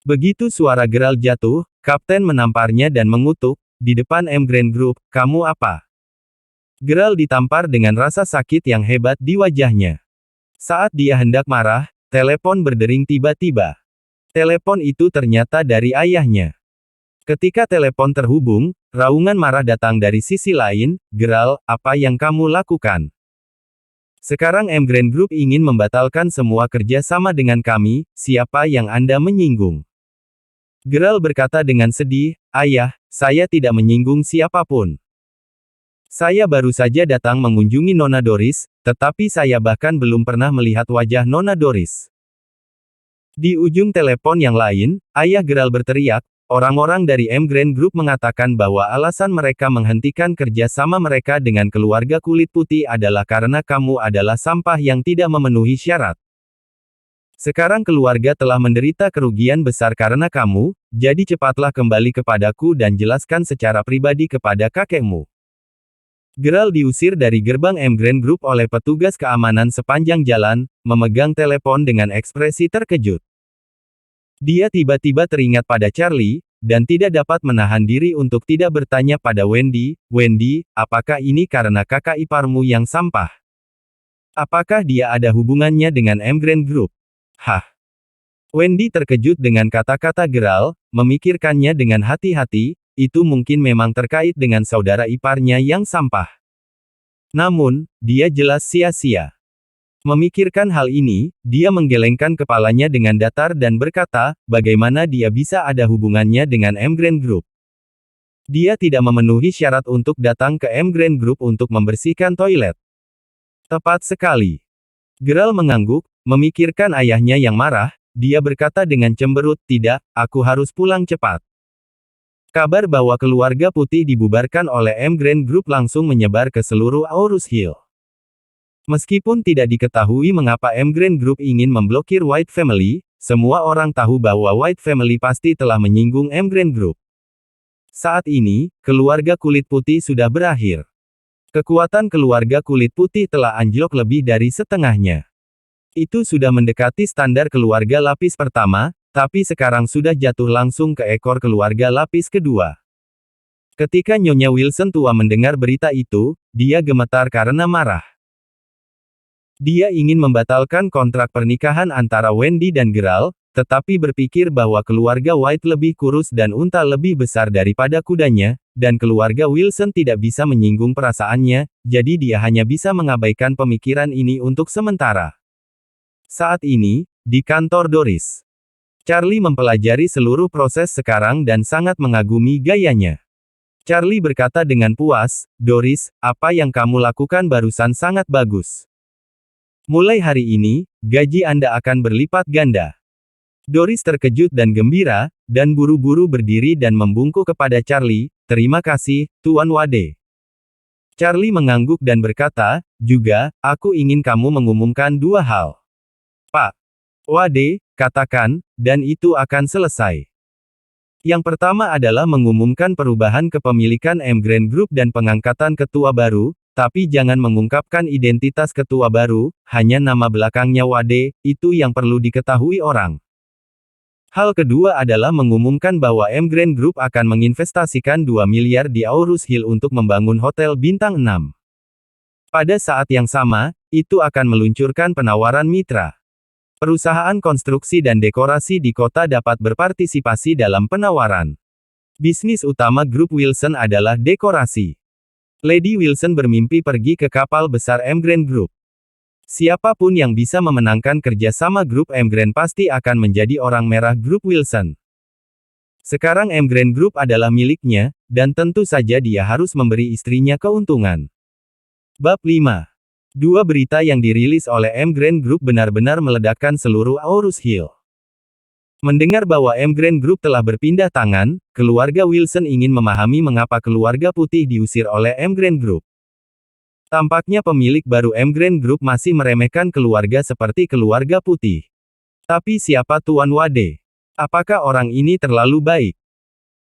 Speaker 1: Begitu suara Gerald jatuh, kapten menamparnya dan mengutuk, "Di depan Emgreen Group, kamu apa?" Gerald ditampar dengan rasa sakit yang hebat di wajahnya. Saat dia hendak marah, telepon berdering tiba-tiba. Telepon itu ternyata dari ayahnya. Ketika telepon terhubung, raungan marah datang dari sisi lain, "Gerald, apa yang kamu lakukan? Sekarang Emgreen Group ingin membatalkan semua kerja sama dengan kami, siapa yang Anda menyinggung?" Gerald berkata dengan sedih, "Ayah, saya tidak menyinggung siapapun. Saya baru saja datang mengunjungi Nona Doris, tetapi saya bahkan belum pernah melihat wajah Nona Doris." Di ujung telepon yang lain, ayah Gerald berteriak, "Orang-orang dari Emgreen Group mengatakan bahwa alasan mereka menghentikan kerjasama mereka dengan keluarga kulit putih adalah karena kamu adalah sampah yang tidak memenuhi syarat. Sekarang keluarga telah menderita kerugian besar karena kamu, jadi cepatlah kembali kepadaku dan jelaskan secara pribadi kepada kakekmu. Gerald diusir dari gerbang Emgrand Group oleh petugas keamanan sepanjang jalan, memegang telepon dengan ekspresi terkejut. Dia tiba-tiba teringat pada Charlie, dan tidak dapat menahan diri untuk tidak bertanya pada Wendy, "Wendy, apakah ini karena kakak iparmu yang sampah? Apakah dia ada hubungannya dengan Emgrand Group?" Hah? Wendy terkejut dengan kata-kata Gerald, memikirkannya dengan hati-hati, itu mungkin memang terkait dengan saudara iparnya yang sampah. Namun, dia jelas sia-sia. Memikirkan hal ini, dia menggelengkan kepalanya dengan datar dan berkata, bagaimana dia bisa ada hubungannya dengan Emgrand Group? Dia tidak memenuhi syarat untuk datang ke Emgrand Group untuk membersihkan toilet. Tepat sekali. Gerald mengangguk, memikirkan ayahnya yang marah, dia berkata dengan cemberut, tidak, aku harus pulang cepat. Kabar bahwa keluarga putih dibubarkan oleh Emgrand Group langsung menyebar ke seluruh Aurus Hill. Meskipun tidak diketahui mengapa Emgrand Group ingin memblokir White Family, semua orang tahu bahwa White Family pasti telah menyinggung Emgrand Group. Saat ini, keluarga kulit putih sudah berakhir. Kekuatan keluarga kulit putih telah anjlok lebih dari setengahnya. Itu sudah mendekati standar keluarga lapis pertama, tapi sekarang sudah jatuh langsung ke ekor keluarga lapis kedua. Ketika Nyonya Wilson tua mendengar berita itu, dia gemetar karena marah. Dia ingin membatalkan kontrak pernikahan antara Wendy dan Gerald, tetapi berpikir bahwa keluarga White lebih kurus dan unta lebih besar daripada kudanya, dan keluarga Wilson tidak bisa menyinggung perasaannya, jadi dia hanya bisa mengabaikan pemikiran ini untuk sementara. Saat ini, di kantor Doris, Charlie mempelajari seluruh proses sekarang dan sangat mengagumi gayanya. Charlie berkata dengan puas, Doris, apa yang kamu lakukan barusan sangat bagus. Mulai hari ini, gaji Anda akan berlipat ganda. Doris terkejut dan gembira, dan buru-buru berdiri dan membungkuk kepada Charlie, terima kasih, Tuan Wade. Charlie mengangguk dan berkata, juga, aku ingin kamu mengumumkan dua hal. Pak Wade, katakan, dan itu akan selesai. Yang pertama adalah mengumumkan perubahan kepemilikan Emgrand Group dan pengangkatan ketua baru, tapi jangan mengungkapkan identitas ketua baru, hanya nama belakangnya Wade, itu yang perlu diketahui orang. Hal kedua adalah mengumumkan bahwa Emgrand Group akan menginvestasikan 2 miliar di Aurus Hill untuk membangun hotel bintang 6. Pada saat yang sama, itu akan meluncurkan penawaran mitra. Perusahaan konstruksi dan dekorasi di kota dapat berpartisipasi dalam penawaran. Bisnis utama grup Wilson adalah dekorasi. Lady Wilson bermimpi pergi ke kapal besar Emgrand Group. Siapapun yang bisa memenangkan kerjasama grup Emgrand pasti akan menjadi orang merah grup Wilson. Sekarang Emgrand Group adalah miliknya, dan tentu saja dia harus memberi istrinya keuntungan. Bab 5. Dua berita yang dirilis oleh Emgrand Group benar-benar meledakkan seluruh Aurus Hill. Mendengar bahwa Emgrand Group telah berpindah tangan, keluarga Wilson ingin memahami mengapa keluarga putih diusir oleh Emgrand Group. Tampaknya pemilik baru Emgrand Group masih meremehkan keluarga seperti keluarga putih. Tapi siapa Tuan Wade? Apakah orang ini terlalu baik?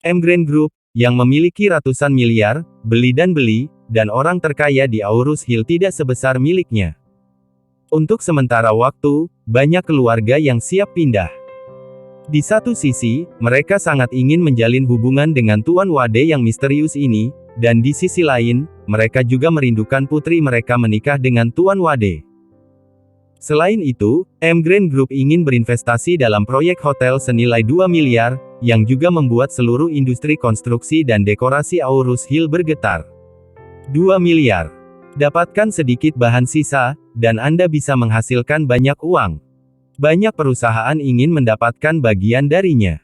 Speaker 1: Emgrand Group, yang memiliki ratusan miliar, beli, dan orang terkaya di Aurus Hill tidak sebesar miliknya. Untuk sementara waktu, banyak keluarga yang siap pindah. Di satu sisi, mereka sangat ingin menjalin hubungan dengan Tuan Wade yang misterius ini, dan di sisi lain, mereka juga merindukan putri mereka menikah dengan Tuan Wade. Selain itu, Emgrand Group ingin berinvestasi dalam proyek hotel senilai 2 miliar, yang juga membuat seluruh industri konstruksi dan dekorasi Aurus Hill bergetar. 2 miliar. Dapatkan sedikit bahan sisa, dan Anda bisa menghasilkan banyak uang. Banyak perusahaan ingin mendapatkan bagian darinya.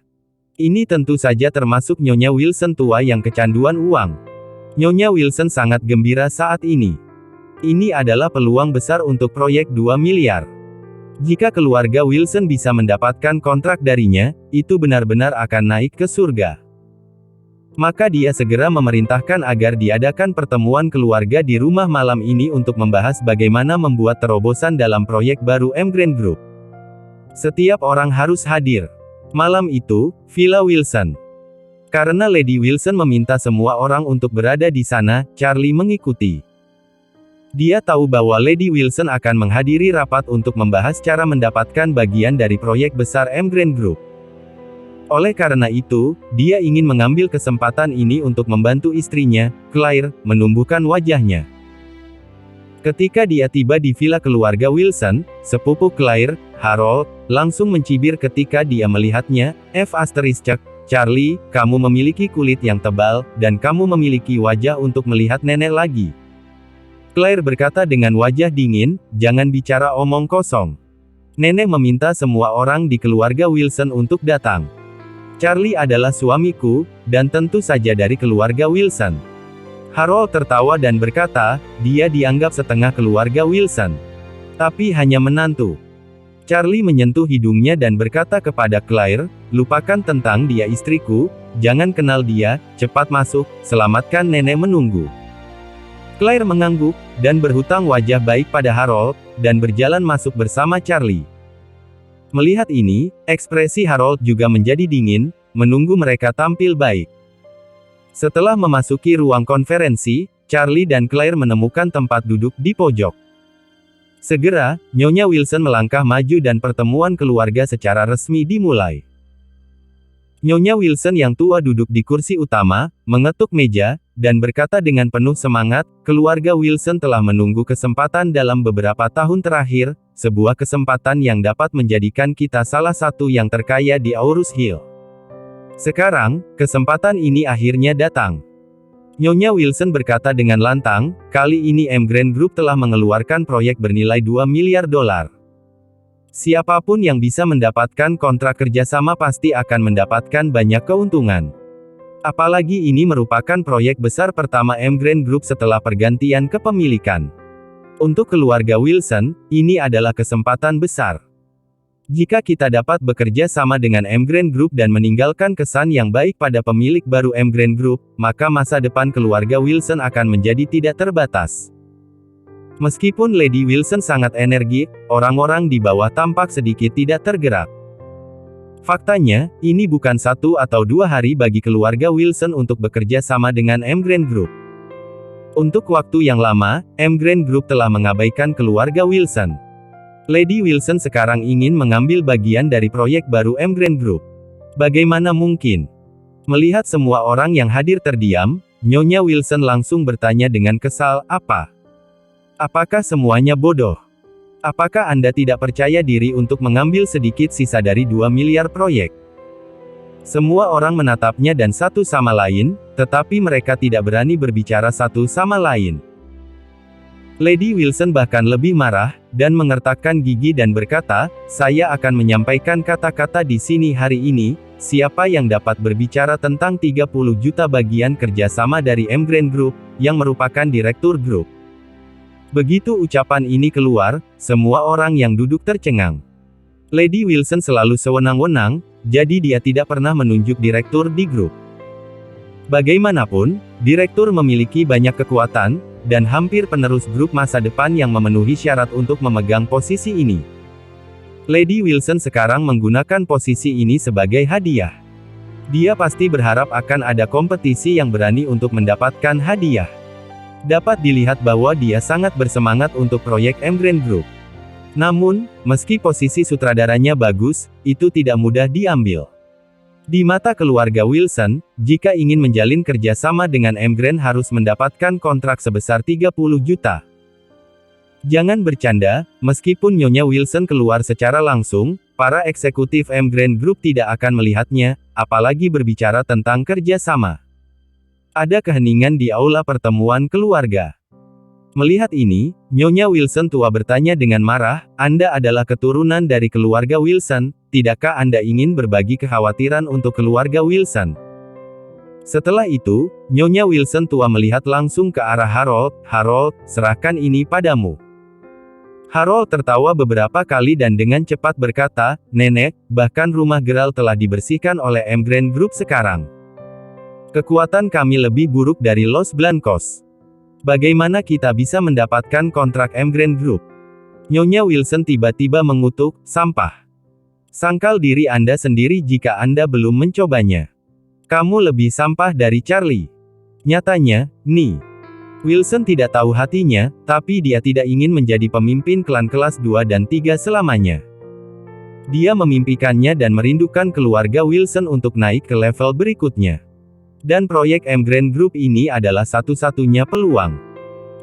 Speaker 1: Ini tentu saja termasuk Nyonya Wilson tua yang kecanduan uang. Nyonya Wilson sangat gembira saat ini. Ini adalah peluang besar untuk proyek 2 miliar. Jika keluarga Wilson bisa mendapatkan kontrak darinya, itu benar-benar akan naik ke surga. Maka dia segera memerintahkan agar diadakan pertemuan keluarga di rumah malam ini untuk membahas bagaimana membuat terobosan dalam proyek baru Emgrand Group. Setiap orang harus hadir. Malam itu, Villa Wilson. Karena Lady Wilson meminta semua orang untuk berada di sana, Charlie mengikuti. Dia tahu bahwa Lady Wilson akan menghadiri rapat untuk membahas cara mendapatkan bagian dari proyek besar Emgreen Group. Oleh karena itu, dia ingin mengambil kesempatan ini untuk membantu istrinya, Claire, menumbuhkan wajahnya. Ketika dia tiba di villa keluarga Wilson, sepupu Claire, Harold, langsung mencibir ketika dia melihatnya. Charlie, kamu memiliki kulit yang tebal, dan kamu memiliki wajah untuk melihat nenek lagi. Claire berkata dengan wajah dingin, jangan bicara omong kosong. Nenek meminta semua orang di keluarga Wilson untuk datang. Charlie adalah suamiku, dan tentu saja dari keluarga Wilson. Harold tertawa dan berkata, dia dianggap setengah keluarga Wilson. Tapi hanya menantu. Charlie menyentuh hidungnya dan berkata kepada Claire, lupakan tentang dia istriku, jangan kenal dia, cepat masuk, selamatkan nenek menunggu. Claire mengangguk, dan berhutang wajah baik pada Harold, dan berjalan masuk bersama Charlie. Melihat ini, ekspresi Harold juga menjadi dingin, menunggu mereka tampil baik. Setelah memasuki ruang konferensi, Charlie dan Claire menemukan tempat duduk di pojok. Segera, Nyonya Wilson melangkah maju dan pertemuan keluarga secara resmi dimulai. Nyonya Wilson yang tua duduk di kursi utama, mengetuk meja, dan berkata dengan penuh semangat, keluarga Wilson telah menunggu kesempatan dalam beberapa tahun terakhir, sebuah kesempatan yang dapat menjadikan kita salah satu yang terkaya di Aurus Hill. Sekarang, kesempatan ini akhirnya datang. Nyonya Wilson berkata dengan lantang, kali ini Emgreen Group telah mengeluarkan proyek bernilai $2 miliar. Siapapun yang bisa mendapatkan kontrak kerjasama pasti akan mendapatkan banyak keuntungan. Apalagi ini merupakan proyek besar pertama Emgreen Group setelah pergantian kepemilikan. Untuk keluarga Wilson, ini adalah kesempatan besar. Jika kita dapat bekerja sama dengan Emgreen Group dan meninggalkan kesan yang baik pada pemilik baru Emgreen Group, maka masa depan keluarga Wilson akan menjadi tidak terbatas. Meskipun Lady Wilson sangat energik, orang-orang di bawah tampak sedikit tidak tergerak. Faktanya, ini bukan 1 atau 2 hari bagi keluarga Wilson untuk bekerja sama dengan Emgreen Group. Untuk waktu yang lama, Emgreen Group telah mengabaikan keluarga Wilson. Lady Wilson sekarang ingin mengambil bagian dari proyek baru Emgreen Group. Bagaimana mungkin? Melihat semua orang yang hadir terdiam, Nyonya Wilson langsung bertanya dengan kesal, apa? Apakah semuanya bodoh? Apakah Anda tidak percaya diri untuk mengambil sedikit sisa dari 2 miliar proyek? Semua orang menatapnya dan satu sama lain, tetapi mereka tidak berani berbicara satu sama lain. Lady Wilson bahkan lebih marah, dan mengertakkan gigi dan berkata, saya akan menyampaikan kata-kata di sini hari ini, siapa yang dapat berbicara tentang 30 juta bagian kerjasama dari Emgreen Group, yang merupakan direktur grup. Begitu ucapan ini keluar, semua orang yang duduk tercengang. Lady Wilson selalu sewenang-wenang, jadi dia tidak pernah menunjuk direktur di grup. Bagaimanapun, direktur memiliki banyak kekuatan, dan hampir penerus grup masa depan yang memenuhi syarat untuk memegang posisi ini. Lady Wilson sekarang menggunakan posisi ini sebagai hadiah. Dia pasti berharap akan ada kompetisi yang berani untuk mendapatkan hadiah. Dapat dilihat bahwa dia sangat bersemangat untuk proyek Emgreen Group. Namun, meski posisi sutradaranya bagus, itu tidak mudah diambil. Di mata keluarga Wilson, jika ingin menjalin kerjasama dengan Emgreen harus mendapatkan kontrak sebesar 30 juta. Jangan bercanda, meskipun Nyonya Wilson keluar secara langsung, para eksekutif Emgreen Group tidak akan melihatnya, apalagi berbicara tentang kerjasama. Ada keheningan di aula pertemuan keluarga. Melihat ini, Nyonya Wilson tua bertanya dengan marah, Anda adalah keturunan dari keluarga Wilson, tidakkah Anda ingin berbagi kekhawatiran untuk keluarga Wilson? Setelah itu, Nyonya Wilson tua melihat langsung ke arah Harold, Harold, serahkan ini padamu. Harold tertawa beberapa kali dan dengan cepat berkata, Nenek, bahkan rumah Geralt telah dibersihkan oleh Emgreen Group sekarang. Kekuatan kami lebih buruk dari Los Blancos. Bagaimana kita bisa mendapatkan kontrak Emgreen Group? Nyonya Wilson tiba-tiba mengutuk, sampah. Sangkal diri Anda sendiri jika Anda belum mencobanya. Kamu lebih sampah dari Charlie. Nyatanya, Wilson tidak tahu hatinya, tapi dia tidak ingin menjadi pemimpin klan kelas 2 dan 3 selamanya. Dia memimpikannya dan merindukan keluarga Wilson untuk naik ke level berikutnya. Dan proyek Emgrand Group ini adalah satu-satunya peluang.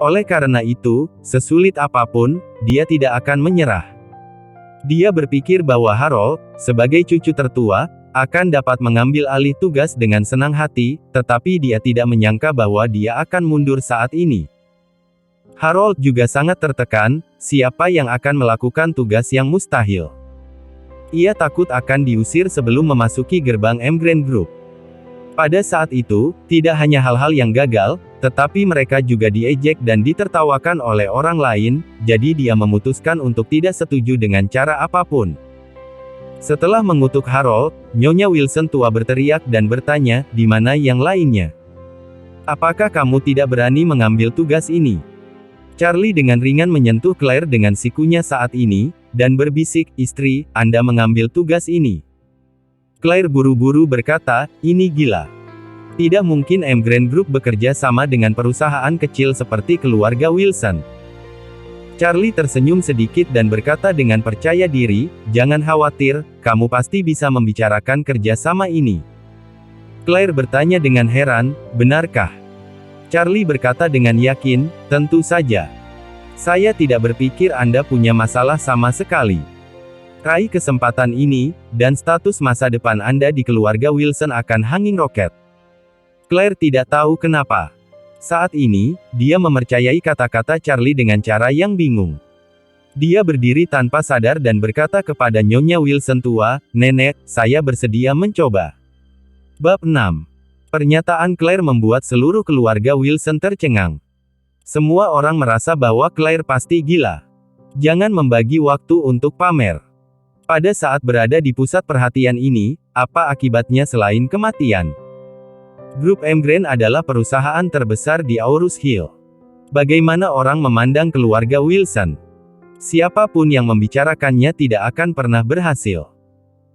Speaker 1: Oleh karena itu, sesulit apapun, dia tidak akan menyerah. Dia berpikir bahwa Harold, sebagai cucu tertua, akan dapat mengambil alih tugas dengan senang hati, tetapi dia tidak menyangka bahwa dia akan mundur saat ini. Harold juga sangat tertekan, siapa yang akan melakukan tugas yang mustahil. Ia takut akan diusir sebelum memasuki gerbang Emgrand Group. Pada saat itu, tidak hanya hal-hal yang gagal, tetapi mereka juga diejek dan ditertawakan oleh orang lain, jadi dia memutuskan untuk tidak setuju dengan cara apapun. Setelah mengutuk Harold, Nyonya Wilson tua berteriak dan bertanya, "Di mana yang lainnya? Apakah kamu tidak berani mengambil tugas ini?" Charlie dengan ringan menyentuh Claire dengan sikunya saat ini, dan berbisik, "Istri, Anda mengambil tugas ini." Claire buru-buru berkata, "Ini gila. Tidak mungkin Emgrand Group bekerja sama dengan perusahaan kecil seperti keluarga Wilson." Charlie tersenyum sedikit dan berkata dengan percaya diri, "Jangan khawatir, kamu pasti bisa membicarakan kerja sama ini." Claire bertanya dengan heran, "Benarkah?" Charlie berkata dengan yakin, "Tentu saja. Saya tidak berpikir Anda punya masalah sama sekali. Raih kesempatan ini, dan status masa depan Anda di keluarga Wilson akan hanging roket." Claire tidak tahu kenapa. Saat ini, dia mempercayai kata-kata Charlie dengan cara yang bingung. Dia berdiri tanpa sadar dan berkata kepada Nyonya Wilson tua, "Nenek, saya bersedia mencoba." Bab 6. Pernyataan Claire membuat seluruh keluarga Wilson tercengang. Semua orang merasa bahwa Claire pasti gila. Jangan membagi waktu untuk pamer. Pada saat berada di pusat perhatian ini, apa akibatnya selain kematian? Grup Emgrand adalah perusahaan terbesar di Aurus Hill. Bagaimana orang memandang keluarga Wilson? Siapapun yang membicarakannya tidak akan pernah berhasil.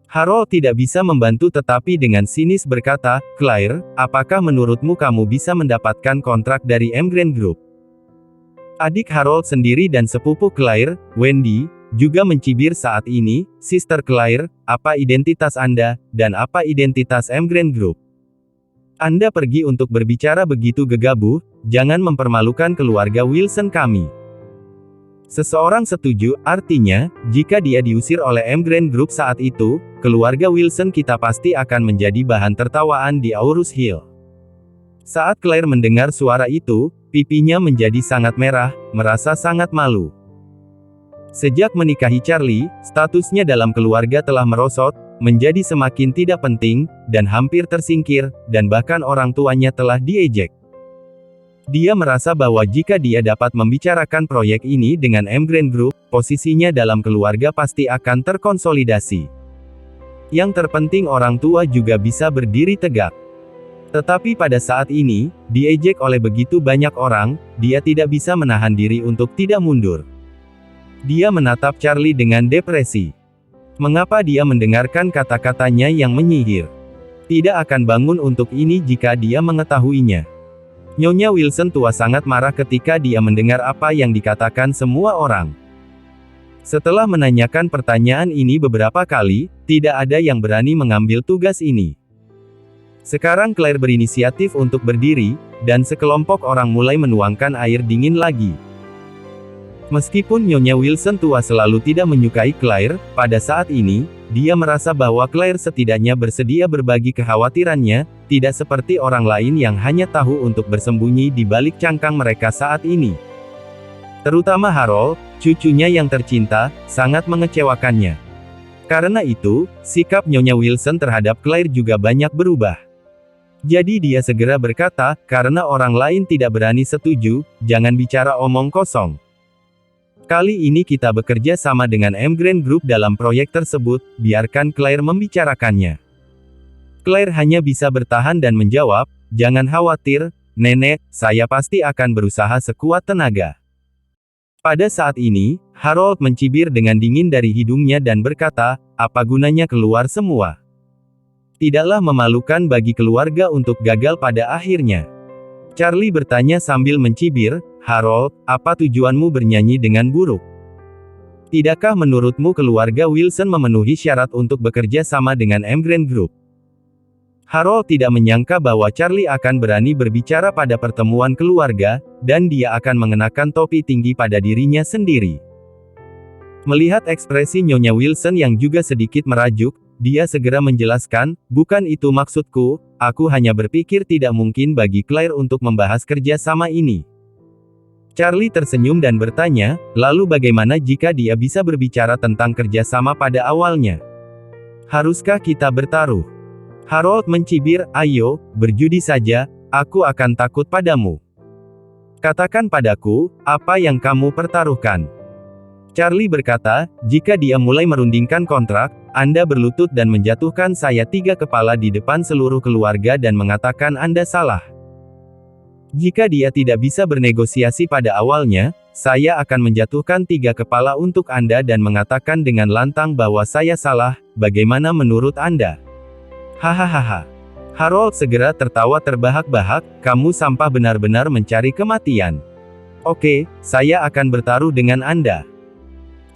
Speaker 1: Harold tidak bisa membantu tetapi dengan sinis berkata, "Claire, apakah menurutmu kamu bisa mendapatkan kontrak dari Emgrand Group?" Adik Harold sendiri dan sepupu Claire, Wendy, juga mencibir saat ini, "Sister Claire, apa identitas Anda, dan apa identitas Emgrand Group? Anda pergi untuk berbicara begitu gegabah, jangan mempermalukan keluarga Wilson kami." Seseorang setuju, artinya, jika dia diusir oleh Emgrand Group saat itu, keluarga Wilson kita pasti akan menjadi bahan tertawaan di Aurus Hill. Saat Claire mendengar suara itu, pipinya menjadi sangat merah, merasa sangat malu. Sejak menikahi Charlie, statusnya dalam keluarga telah merosot, menjadi semakin tidak penting, dan hampir tersingkir, dan bahkan orang tuanya telah diejek. Dia merasa bahwa jika dia dapat membicarakan proyek ini dengan Emgrand Group, posisinya dalam keluarga pasti akan terkonsolidasi. Yang terpenting orang tua juga bisa berdiri tegak. Tetapi pada saat ini, diejek oleh begitu banyak orang, dia tidak bisa menahan diri untuk tidak mundur. Dia menatap Charlie dengan depresi. Mengapa dia mendengarkan kata-katanya yang menyihir? Tidak akan bangun untuk ini jika dia mengetahuinya. Nyonya Wilson tua sangat marah ketika dia mendengar apa yang dikatakan semua orang. Setelah menanyakan pertanyaan ini beberapa kali, tidak ada yang berani mengambil tugas ini. Sekarang Claire berinisiatif untuk berdiri, dan sekelompok orang mulai menuangkan air dingin lagi. Meskipun Nyonya Wilson tua selalu tidak menyukai Claire, pada saat ini, dia merasa bahwa Claire setidaknya bersedia berbagi kekhawatirannya, tidak seperti orang lain yang hanya tahu untuk bersembunyi di balik cangkang mereka saat ini. Terutama Harold, cucunya yang tercinta, sangat mengecewakannya. Karena itu, sikap Nyonya Wilson terhadap Claire juga banyak berubah. Jadi dia segera berkata, "Karena orang lain tidak berani setuju, jangan bicara omong kosong. Kali ini kita bekerja sama dengan Emgrand Group dalam proyek tersebut, biarkan Claire membicarakannya." Claire hanya bisa bertahan dan menjawab, "Jangan khawatir, Nenek, saya pasti akan berusaha sekuat tenaga." Pada saat ini, Harold mencibir dengan dingin dari hidungnya dan berkata, apa gunanya keluar semua? Tidaklah memalukan bagi keluarga untuk gagal pada akhirnya. Charlie bertanya sambil mencibir, Harold, apa tujuanmu bernyanyi dengan buruk? Tidakkah menurutmu keluarga Wilson memenuhi syarat untuk bekerja sama dengan Emgreen Group? Harold tidak menyangka bahwa Charlie akan berani berbicara pada pertemuan keluarga, dan dia akan mengenakan topi tinggi pada dirinya sendiri. Melihat ekspresi Nyonya Wilson yang juga sedikit merajuk, dia segera menjelaskan, bukan itu maksudku, aku hanya berpikir tidak mungkin bagi Claire untuk membahas kerja sama ini. Charlie tersenyum dan bertanya, lalu bagaimana jika dia bisa berbicara tentang kerja sama pada awalnya? Haruskah kita bertaruh? Harold mencibir, ayo, berjudi saja, aku akan takut padamu. Katakan padaku, apa yang kamu pertaruhkan? Charlie berkata, jika dia mulai merundingkan kontrak, Anda berlutut dan menjatuhkan saya 3 kepala di depan seluruh keluarga dan mengatakan Anda salah. Jika dia tidak bisa bernegosiasi pada awalnya, saya akan menjatuhkan 3 kepala untuk Anda dan mengatakan dengan lantang bahwa saya salah, bagaimana menurut Anda? Hahaha. Harold segera tertawa terbahak-bahak, kamu sampah benar-benar mencari kematian. Oke, saya akan bertaruh dengan Anda.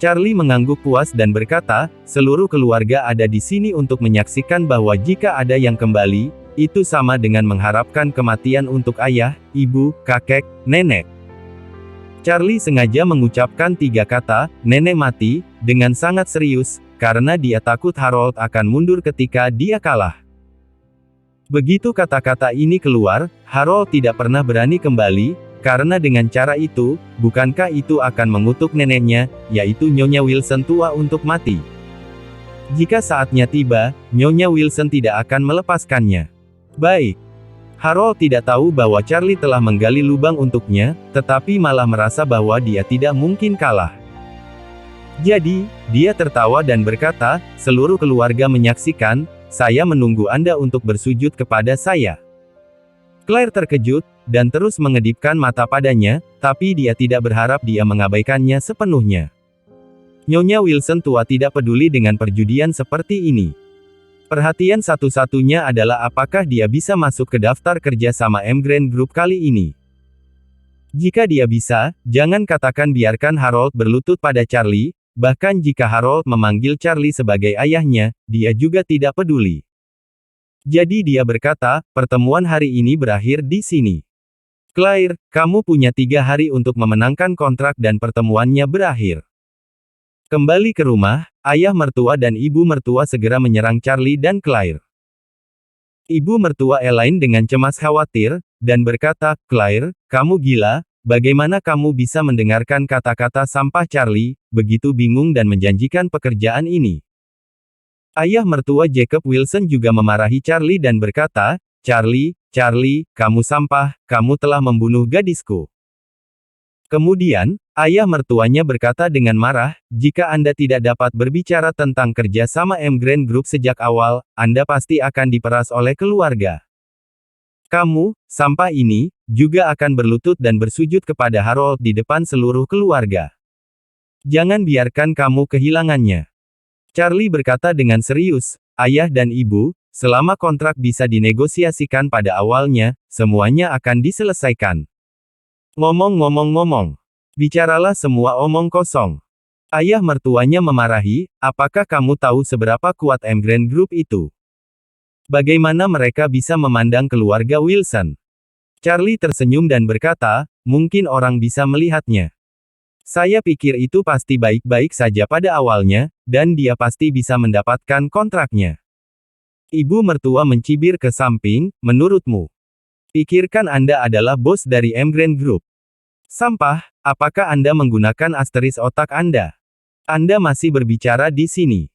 Speaker 1: Charlie mengangguk puas dan berkata, seluruh keluarga ada di sini untuk menyaksikan bahwa jika ada yang kembali, itu sama dengan mengharapkan kematian untuk ayah, ibu, kakek, nenek. Charlie sengaja mengucapkan 3 kata, nenek mati, dengan sangat serius, karena dia takut Harold akan mundur ketika dia kalah. Begitu kata-kata ini keluar, Harold tidak pernah berani kembali, karena dengan cara itu, bukankah itu akan mengutuk neneknya, yaitu Nyonya Wilson tua untuk mati. Jika saatnya tiba, Nyonya Wilson tidak akan melepaskannya. Baik. Harold tidak tahu bahwa Charlie telah menggali lubang untuknya, tetapi malah merasa bahwa dia tidak mungkin kalah. Jadi, dia tertawa dan berkata, seluruh keluarga menyaksikan, saya menunggu Anda untuk bersujud kepada saya. Claire terkejut, dan terus mengedipkan mata padanya, tapi dia tidak berharap dia mengabaikannya sepenuhnya. Nyonya Wilson tua tidak peduli dengan perjudian seperti ini. Perhatian satu-satunya adalah apakah dia bisa masuk ke daftar kerja sama Emgreen Group kali ini. Jika dia bisa, jangan katakan biarkan Harold berlutut pada Charlie. Bahkan jika Harold memanggil Charlie sebagai ayahnya, dia juga tidak peduli. Jadi dia berkata, pertemuan hari ini berakhir di sini. Claire, kamu punya 3 hari untuk memenangkan kontrak dan pertemuannya berakhir. Kembali ke rumah, ayah mertua dan ibu mertua segera menyerang Charlie dan Claire. Ibu mertua Elaine dengan cemas khawatir, dan berkata, Claire, kamu gila? Bagaimana kamu bisa mendengarkan kata-kata sampah Charlie, begitu bingung dan menjanjikan pekerjaan ini? Ayah mertua Jacob Wilson juga memarahi Charlie dan berkata, Charlie, kamu sampah, kamu telah membunuh gadisku. Kemudian, ayah mertuanya berkata dengan marah, jika Anda tidak dapat berbicara tentang kerja sama Emgreen Group sejak awal, Anda pasti akan diperas oleh keluarga. Kamu, sampah ini, juga akan berlutut dan bersujud kepada Harold di depan seluruh keluarga. Jangan biarkan kamu kehilangannya. Charlie berkata dengan serius, ayah dan ibu, selama kontrak bisa dinegosiasikan pada awalnya, semuanya akan diselesaikan. Ngomong-ngomong, bicaralah semua omong kosong. Ayah mertuanya memarahi, apakah kamu tahu seberapa kuat Emgreen Group itu? Bagaimana mereka bisa memandang keluarga Wilson? Charlie tersenyum dan berkata, mungkin orang bisa melihatnya. Saya pikir itu pasti baik-baik saja pada awalnya, dan dia pasti bisa mendapatkan kontraknya. Ibu mertua mencibir ke samping, menurutmu? Pikirkan Anda adalah bos dari Emgreen Group. Sampah, apakah Anda menggunakan asteris otak Anda? Anda masih berbicara di sini.